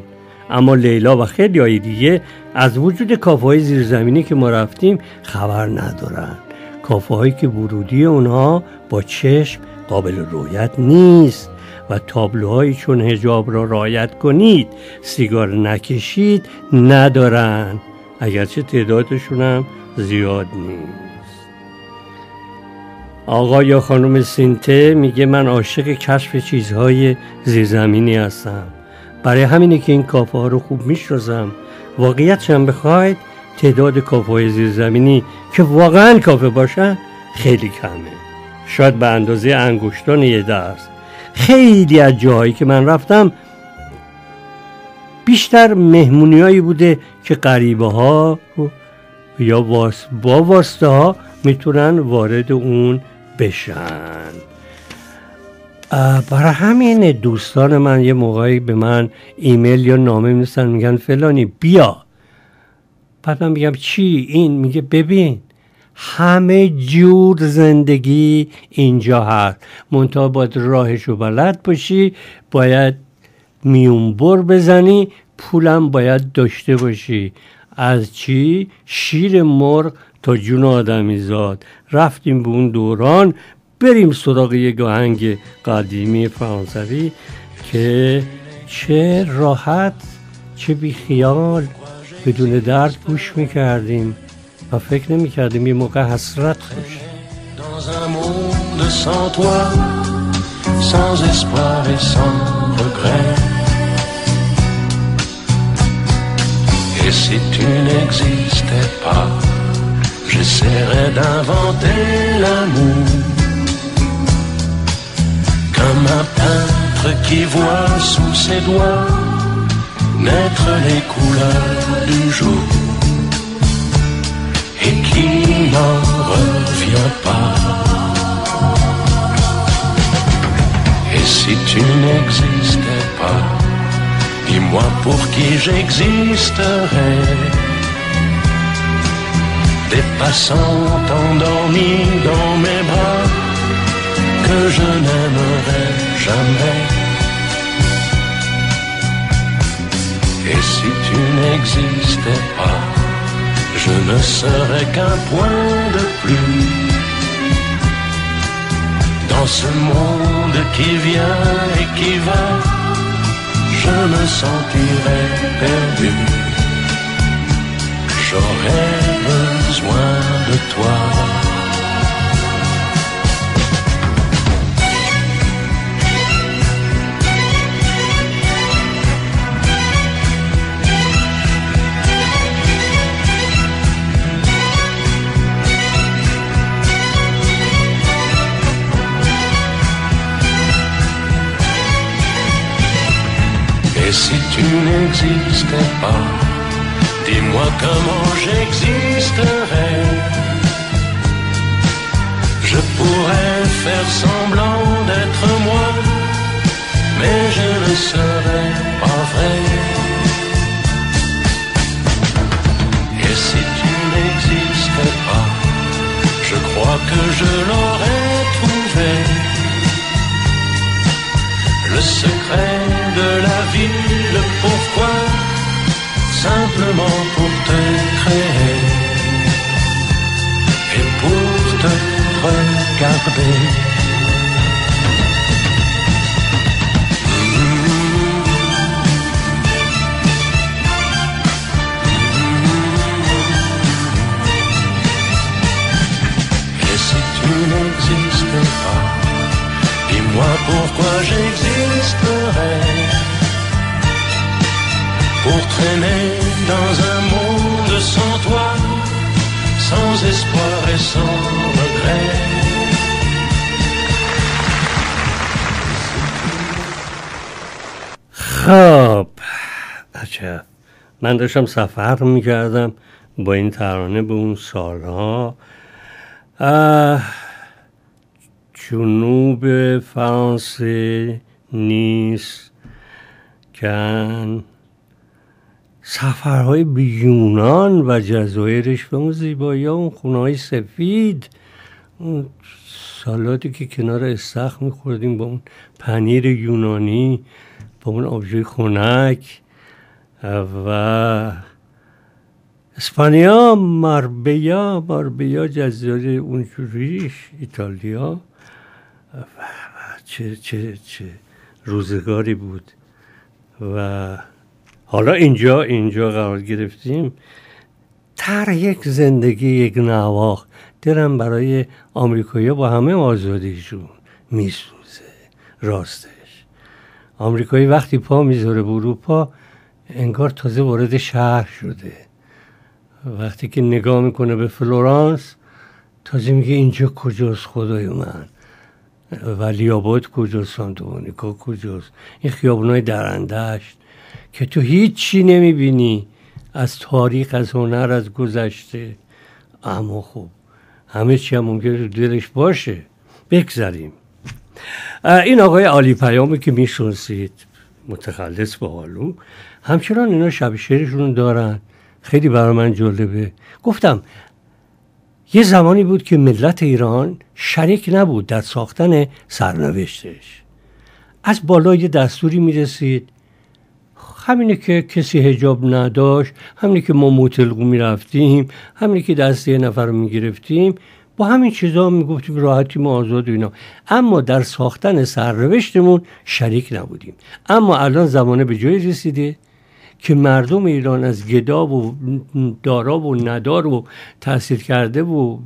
Speaker 1: اما لیلا و خیلی های دیگه از وجود کافه‌های زیرزمینی که ما رفتیم خبر ندارن. کافه‌هایی که ورودی اونها با چشم قابل رؤیت نیست و تابلوهایی چون حجاب را رعایت کنید، سیگار نکشید ندارن، اگرچه تعدادشون هم زیاد نیست. آقا یا خانم سینته میگه من عاشق کشف چیزهای زیرزمینی هستم، برای همینه که این کافه ها رو خوب میشناسم. واقعیتش هم بخواید تعداد کافه های زیرزمینی که واقعا کافه باشن خیلی کمه، شاید به اندازه انگشتان یه دست. خیلی از جاهایی که من رفتم بیشتر مهمونیایی بوده که غریبه ها یا با واسطه ها میتونن وارد اون بشن. برای همین دوستان من یه موقعی به من ایمیل یا نامه می‌نویسن، میگن فلانی بیا. بعد من میگم چی؟ این میگه ببین همه جور زندگی اینجا هست، منتها باید راهشو بلد باشی، باید میونبر بزنی، پولم باید داشته باشی. از چی؟ شیر مرغ تا جون آدمی زاد. رفتیم به اون دوران، بریم سراغ یک آهنگ قدیمی فرانسوی که چه راحت چه بی خیال بدون درد گوش میکردیم و فکر نمیکردیم یه موقع حسرت باشه.
Speaker 3: Dans un monde sans toi, sans espoir et sans regret. Et si tu n'existais pas, j'essaierais d'inventer l'amour. Comme un peintre qui voit sous ses doigts naître les couleurs du jour et qui n'en revient pas. Et si tu n'existais pas, dis-moi pour qui j'existerais. Des passants endormis dans mes bras que je n'aimerais jamais. Et si tu n'existais pas, je ne serais qu'un point de plus dans ce monde qui vient et qui va. Je me sentirais perdu. J'aurais besoin de toi. Et si tu n'existais pas, dis-moi comment j'existerais. Je pourrais faire semblant d'être moi, mais je ne serais pas vrai. Et si tu n'existais pas, je crois que je l'aurais trouvé. Le secret de la vie, le pourquoi, simplement pour te créer et pour te regarder. Et si tu n'existais pas, dis-moi pourquoi j'existerais. Pour traîner dans un monde sans toi, sans espoir
Speaker 1: خب عجب، من داشتم سفر میکردم با این ترانه به اون سالها، جنوب فرانسه، نیس، کن، سفرهای به یونان و جزایرش به اون زیبایی ها، اون خونه های سفید، اون سالاتی که کنار استخر میخوردیم با اون پنیر یونانی، با اون آبجوی خنک، و اسپانیا، ماربیا جزایر اونجوریش، ایتالیا. چه روزگاری بود. و حالا اینجا قرار گرفتیم، طرح یک زندگی، یک نواخ درم برای آمریکایی‌ها با همه آزادیشون میسوزه. راستش آمریکایی وقتی پا میذاره به اروپا انگار تازه وارد شهر شده. وقتی که نگاه میکنه به فلورانس تازه میگه اینجا کجاست خدای من، ولی آباد کجاست، سانتامونیکا کجاست، این خیابونای درندشت که تو هیچی نمیبینی از تاریخ، از هنر، از گذشته. اما خب همه چی هم ممکنه دلش باشه. بگذاریم. این آقای عالی پیامی که میشناسید، متخلص به حالو، همچنان اینا شب شعرشون دارن. خیلی برای من جالبه. گفتم یه زمانی بود که ملت ایران شریک نبود در ساختن سرنوشتش. از بالا یه دستوری میرسید، همینه که کسی حجاب نداشت، همینه که ما موتلقو میرفتیم، همینه که دست یه نفر رو میگرفتیم، با همین چیزا میگفتیم راحتی ما آزاد و اینا. اما در ساختن سرنوشتمون شریک نبودیم. اما الان زمانه به جای رسیده که مردم ایران از گدا و دارا و ندار و تحصیل کرده و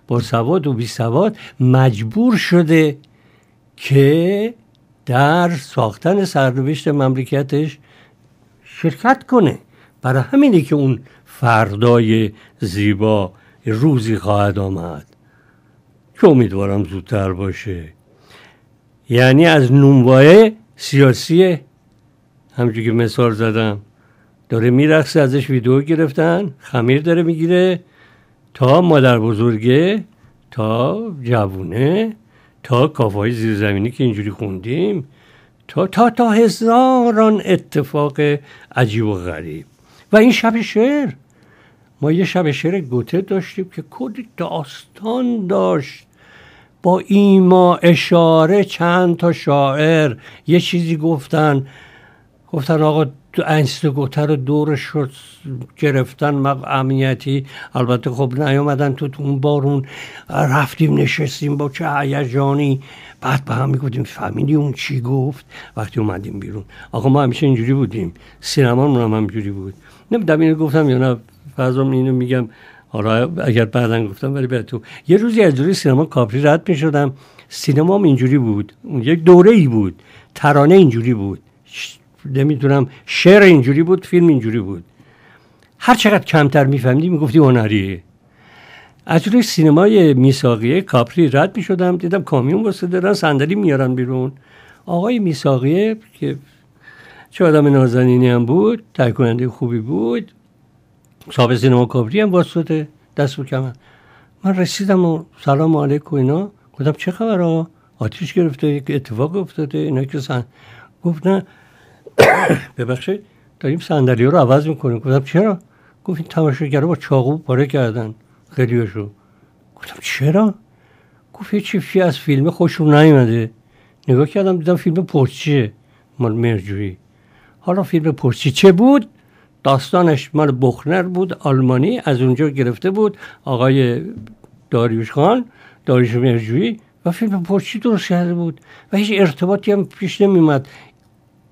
Speaker 1: با سواد و بی سواد مجبور شده که در ساختن سرنوشت مملکتش شرکت کنه. برای همینه که اون فردای زیبا روزی خواهد آمد که امیدوارم زودتر باشه. یعنی از نونوای سیاسی، همونجوری که مثال زدم، داره میرقصه، ازش ویدیو گرفتن، خمیر داره میگیره، تا مادر بزرگه، تا جوونه، تا کافه‌های زیرزمینی که اینجوری خوندیم، تا هزاران اتفاق عجیب و غریب. و این شب شعر، ما یه شب شعر گوته داشتیم که کلی داستان داشت، با ایما اشاره چند تا شاعر یه چیزی گفتن آقا انست گوته رو دورش گرفتن امنیتی. البته خب نیامدن تو اون بارون، رفتیم نشستیم با چه هیجانی، بعد به هم میگفتیم فهمیدی اون چی گفت. وقتی اومدیم بیرون، آقا ما همیشه اینجوری بودیم، سینمامون هم اینجوری بود. نمیدونم اینو گفتم یا نه، فرضاً اینو میگم، حالا اگر بعداً گفتم ولی بعد تو یه روزی از جلوی سینما کاپری رد میشدم، سینمام اینجوری بود، یک دوره‌ای بود، ترانه اینجوری بود، نمیدونم شعر اینجوری بود، فیلم اینجوری بود. هر چقدر کمتر میفهمیدی میگفتی هنریه. از جلوی سینمای میثاقیه کاپری رد میشدم، دیدم کامیون واسه دارن صندلی میارن بیرون. آقای میثاقیه که چه آدم نازنینی هم بود، تهیه کننده خوبی بود، صاحب سینما کاپری هم واسطه دست و کمر. من رسیدم و سلام علیکم اینا، گفتم چه خبره؟ آتیش گرفته، یک اتفاق افتاده اینا که گفت نه ببخشید داریم صندلی رو عوض میکنیم. گفتم چرا؟ گفت این تماشاگرها با چاقو پاره کردن خیلیاشو. گفتم چرا؟ گفت یه چیزی از فیلم خوشم نیومده. نگاه کردم دیدم فیلم پرچیه مال مرجویی. حالا فیلم پرچی چه بود؟ داستانش مال بخنر بود، آلمانی، از اونجا گرفته بود آقای داریوش مرجویی و فیلم پرچی درست کرده بود و هیچ ارتباطی هم پیش نمیومد.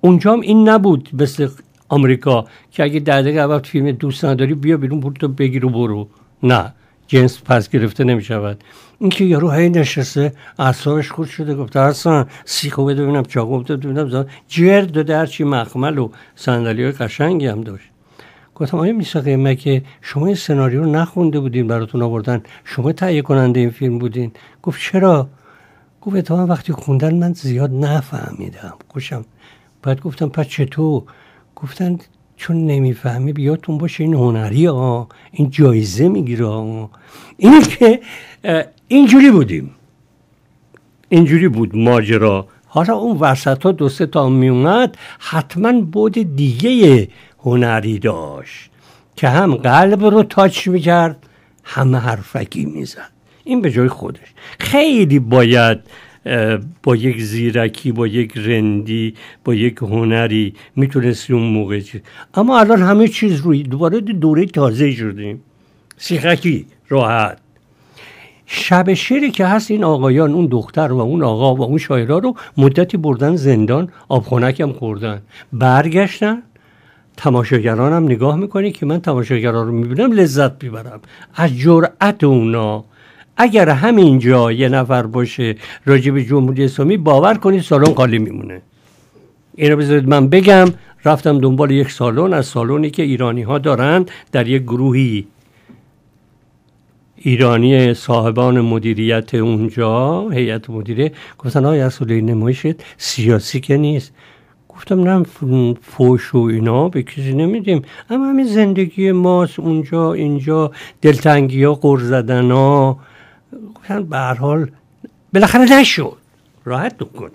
Speaker 1: اونجا هم این نبود مثل آمریکا که اگه 10 دقیقه اول فیلم دوست نداری بیا بیرون پولتو بگیر و برو. نه، جنس پس گرفته نمیشود. این که یارو هی نشسته اعصابش خورد شده، گفت اصلا سیخو بده ببینم، چاقو بده ببینم، جرد داده، هرچی مخمل و صندلی‌های قشنگی هم داشت. گفتم آیا میثاقی مگه شما این سناریو رو نخونده بودین براتون آوردن، شما تهیه کننده این فیلم بودین؟ گفت چرا؟ گفت اتفاقا وقتی خوندن من زیاد نفهمیدم. گفتم بعد گفتم پس چطور؟ گفتن چون نمیفهمی بیاتون باشه این هنری ها، این جایزه میگیره ها. اینه که اینجوری بودیم، اینجوری بود ماجرا. حالا اون وسط ها 2-3 تا میومد حتما بود دیگه هنری داشت که هم قلب رو تاچ میکرد هم حرفکی میزد. این به جای خودش. خیلی باید با یک زیرکی، با یک رندی، با یک هنری میتونستی اون موقع چیز. اما الان همه چیز روی دوباره دوره تازه شدیم، سیخکی راحت. شب شعری که هست این آقایان، اون دختر و اون آقا و اون شاعرها رو مدتی بردن زندان، آبخونک هم خوردن، برگشتن. تماشاگران هم نگاه میکنی که من تماشاگران رو میبینم لذت میبرم از جرأت اونا. اگر همینجا یه نفر باشه راجع به جمهوری اسلامی، باور کنید سالن خالی میمونه. اینو بذارید من بگم. رفتم دنبال یک سالن، از سالنی که ایرانی ها دارن در یک گروهی ایرانی صاحبان مدیریت اونجا، هیئت مدیره، گفتن آقای اصولی نمایشت سیاسی که نیست. گفتم نه، فوش و اینا به کسی نمیدیم، اما همین زندگی ماست اونجا اینجا، دلتنگی ها، غر زدن ها. گفتن به هر حال بالاخره نشد، راحت کنم.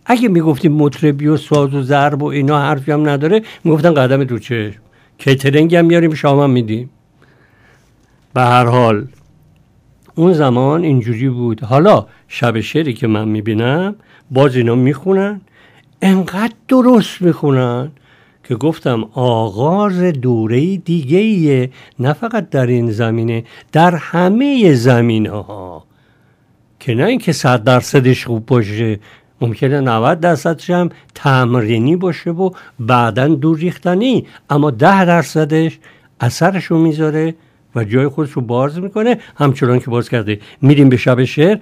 Speaker 1: اگه میگفتیم مطربی و ساز و ضرب و اینا حرفی هم نداره، میگفتن قدم تو چشم، کیترینگ هم میاریم شام هم میدیم. به هر حال اون زمان اینجوری بود. حالا شب شعری که من میبینم باز اینا میخونن، انقدر درست میخونن که گفتم آغاز دوره دیگه‌ایه، نه فقط در این زمینه، در همه زمینه ها. که نه اینکه 100% خوب باشه، ممکنه 90% هم تمرینی باشه و بعداً دور ریختنی، اما 10% اثرشو میذاره و جای خودش رو باز میکنه. همچنان که باز کرده. میریم به شب شعر،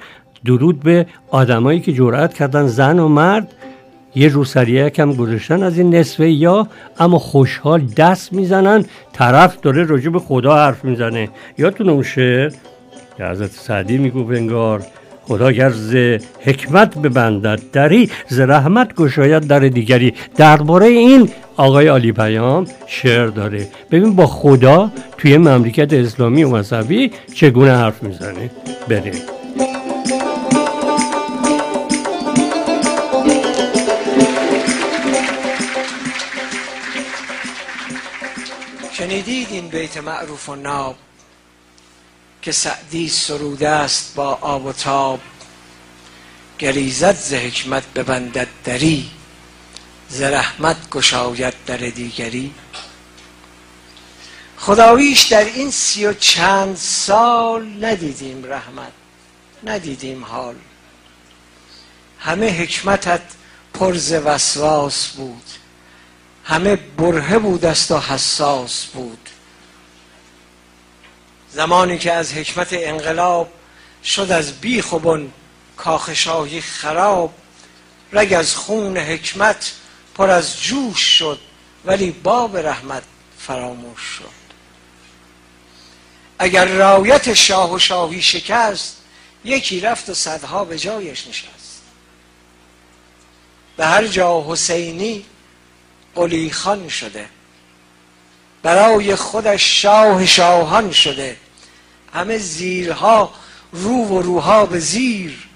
Speaker 1: درود به آدمایی که جرأت کردن، زن و مرد، یه روسریه کم گذاشتن از این نصفه یا، اما خوشحال دست میزنن. طرف داره راجع به خدا حرف میزنه. یادتون اون شعر که حضرت سعدی میگو انگار خدا گر ز حکمت ببندد دری، ز رحمت گشاید در دیگری. درباره این آقای علی پیام شعر داره. ببین با خدا توی مملکت اسلامی و مذهبی چگونه حرف میزنه. بریم.
Speaker 7: شنیدید این بیت معروف و ناب که سعدی سروده است با آب و تاب؟ گریزد ز حکمت ببندد دری، ز رحمت گشاید در دیگری. خداییش در این 30 و چند سال ندیدیم رحمت، ندیدیم حال. همه حکمتت پر ز وسواس بود، همه برهه بود است و حساس بود. زمانی که از حکمت انقلاب شد از بیخ و بن کاخ شاهی خراب، رگ از خون حکمت پر از جوش شد، ولی باب رحمت فراموش شد. اگر رایت شاه و شاهی شکست، یکی رفت و صدها به جایش نشست. به هر جا حسینی قلی خان شده، برای خودش شاه شاهان شده. همه زیرها رو و روها به زیر،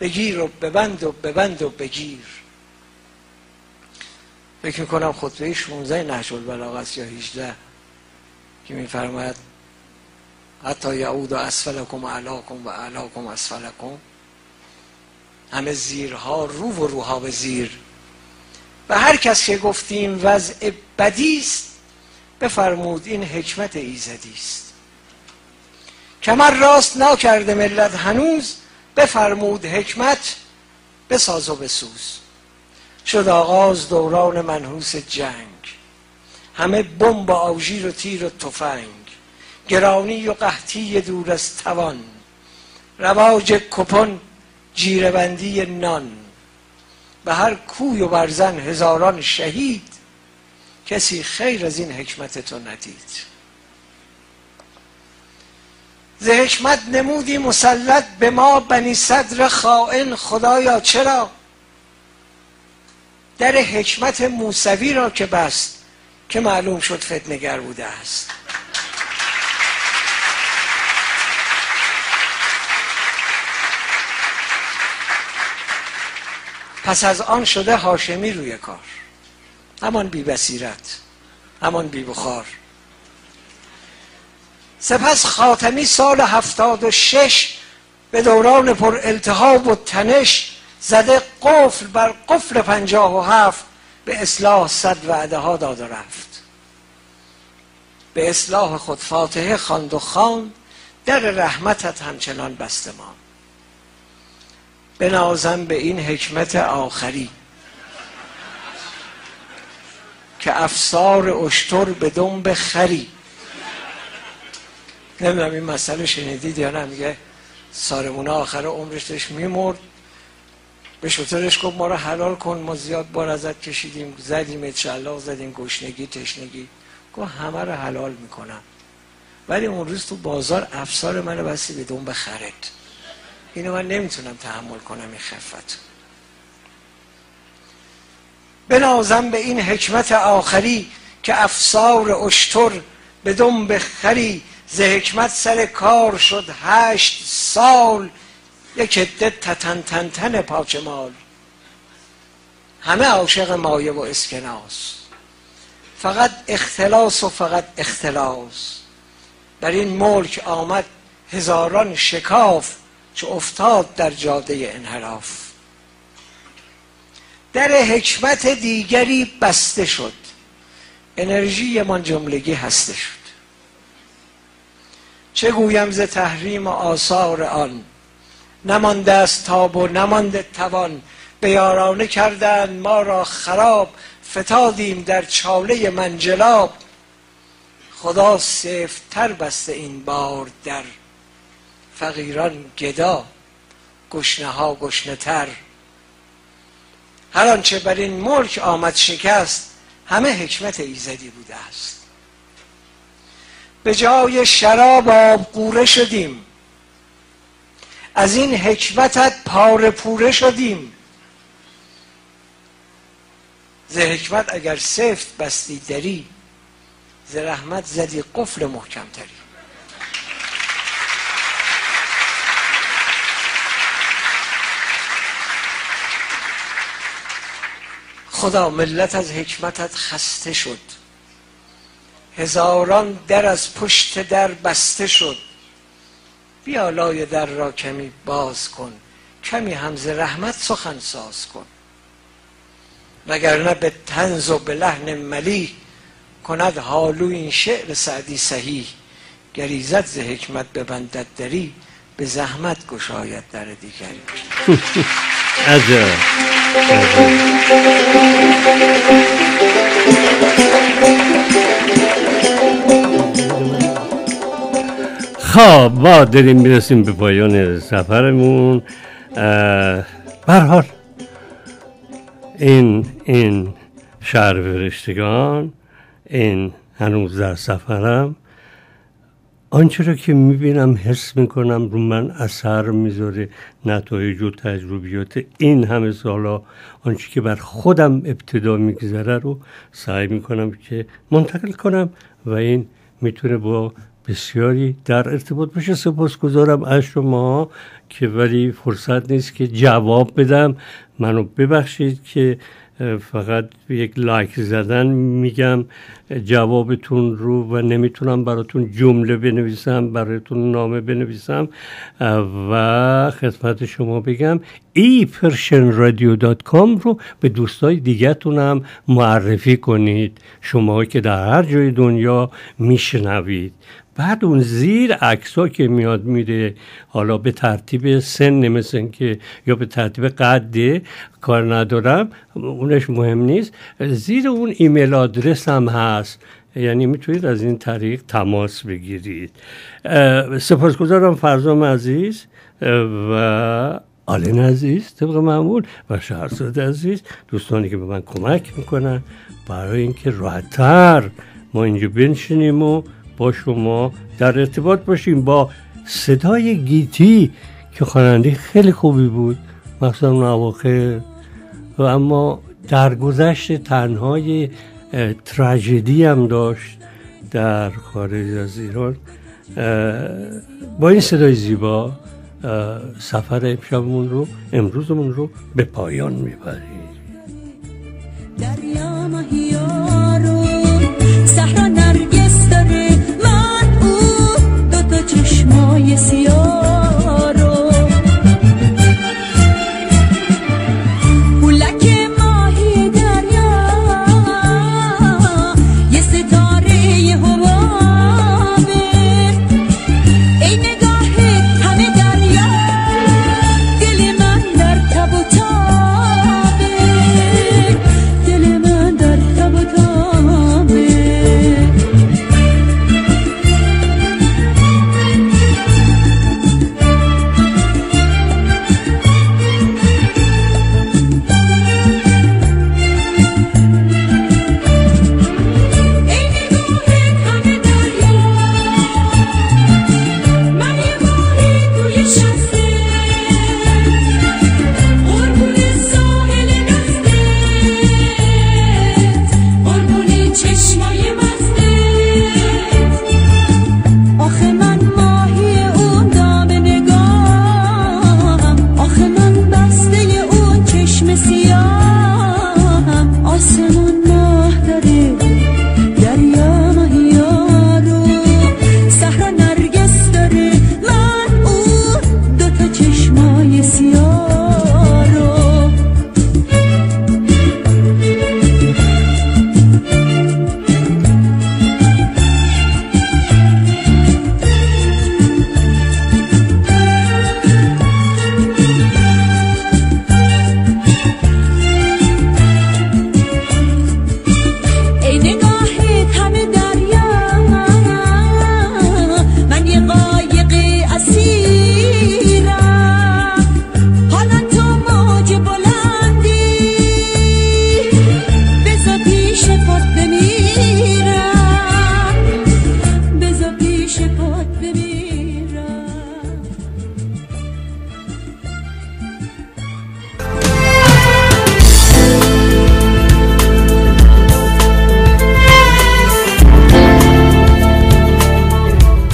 Speaker 7: بگیر و ببند و ببند و بگیر. فکر میکنم خطبه 16 نهج البلاغه است یا 18 که میفرماید حتی یعود اسفلکم اعلاکم و اعلاکم اسفلکم. همه زیرها رو و روها به زیر. و هر کس که گفتیم وضع بدیست، بفرمود این حکمت ایزدیست. کمر راست ناکرده ملت هنوز، بفرمود حکمت بساز و بسوز. شد آغاز دوران منحوس جنگ، همه بمب و آژیر و تیر و تفنگ. گرانی و قحطی دور از توان، رواج کپون جیره‌بندی نان. به هر کوی و برزن هزاران شهید، کسی خیر از این حکمت تو ندید. ز حکمت نمودی مسلط به ما بنی صدر خائن. خدایا چرا در حکمت موسوی را که بست که معلوم شد فتنه‌گر بوده است. پس از آن شده هاشمی روی کار، همان بی بصیرت، همان بی بخار. سپس خاتمی سال 76 به دوران پر التهاب و تنش زده قفل بر قفل 57 به اصلاح 100 وعده ها داد و رفت. به اصلاح خود فاتحه خواند و خواند، در رحمتت همچنان بسته ماند. بنازم به این حکمت آخری که افسار اشتر به دنب خری. نمیدونم این مسئله شنیدید یا نه. میگه سارمونه آخر عمرش داشت میمرد، به شترش گفت ما رو حلال کن، ما زیاد بار ازت کشیدیم، زدیم اتشلاق زدیم، گشنگی تشنگی. گفت همه رو حلال میکنم، ولی اون روز تو بازار افسار منو بستی به دنب خرت، اینو من نمیتونم تحمل کنم این خفت. بنازم به این حکمت آخری که افسار اشتر به دنب خری. ز حکمت سر کار شد 8 سال، یک عده تتن تن تن پاچه مال. همه عاشق مایه و اسکناس، فقط اختلاس و فقط اختلاس. در این ملک آمد هزاران شکاف، چو افتاد در جاده انحراف. در حکمت دیگری بسته شد، انرژی من جملگی هسته شد. چه گویم ز تحریم آثار آن، نمانده است تاب و نمانده توان. به یارانه کردند ما را خراب، فتادیم در چاله منجلاب. خدا سفت‌تر بسته این بار در، فقیران گدا گشنه ها گشنه تر. هر آنچه بر این ملک آمد شکست، همه حکمت ایزدی بوده است. به جای شراب آبگوره شدیم، از این حکمتت پاره پوره شدیم. ز حکمت اگر سفت بستی دری، ز رحمت زدی قفل محکم تری. خدا ملت از حکمتت خسته شد، هزاران در از پشت در بسته شد. بیا لای در را کمی باز کن، کمی هم ز رحمت سخن ساز کن. وگرنه به طنز و به لحن ملیح، کند حالو این شعر سعدی صحیح. گریزت ز حکمت ببندد دری، به زحمت گشاید در دیگری.
Speaker 1: عجب. خب ما داریم میرسیم به پایان سفرمون. به هر حال این شهر فرشتگان، این هنوز در سفرم، آنچه را که میبینم حس میکنم رو من اثر میذاره، نتایج و تجربیات این همه سالا، آنچه که بر خودم ابتدا میگذره رو سعی میکنم که منتقل کنم و این میتونه با بسیاری در ارتباط باشه. سپاسگزارم از شما که ولی فرصت نیست که جواب بدم. منو ببخشید که فقط یک لایک زدن میگم جوابتون رو و نمیتونم براتون جمله بنویسم، براتون نامه بنویسم و خدمت شما بگم ePersianRadio.com رو به دوستای دیگه‌تون هم معرفی کنید، شما که در هر جای دنیا میشنوید. بعد اون زیر عکس‌ها که میاد میره، حالا به ترتیب سن مثل که یا به ترتیب قد کار ندارم، اونش مهم نیست، زیر اون ایمیل آدرس هم هست، یعنی میتونید از این طریق تماس بگیرید. سپاسگزارم فرزام عزیز و آلین عزیز طبق معمول و شهرزاد عزیز، دوستانی که به من کمک میکنن برای اینکه راحت‌تر ما اینجا بنشینیم و با شما در ارتباط باشیم. با صدای گیتی که خواننده خیلی خوبی بود مخصوصا اون اواخر، و اما درگذشت تنهای تراژدی هم داشت در خارج از ایران. با این صدای زیبا سفر امروزمون رو به پایان میبریم.
Speaker 8: دریا ماهیارو صحرا نرگس داره، من او دوتا چشمای سیاه رو، پولک ماهی دریا یه ستاره هوابه، ای نگاه همه دریا دل من در تب و تابه، دل من در تب و تابه.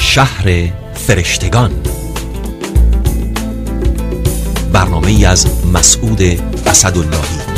Speaker 2: شهر فرشتگان، برنامه‌ای از مسعود اسداللهی.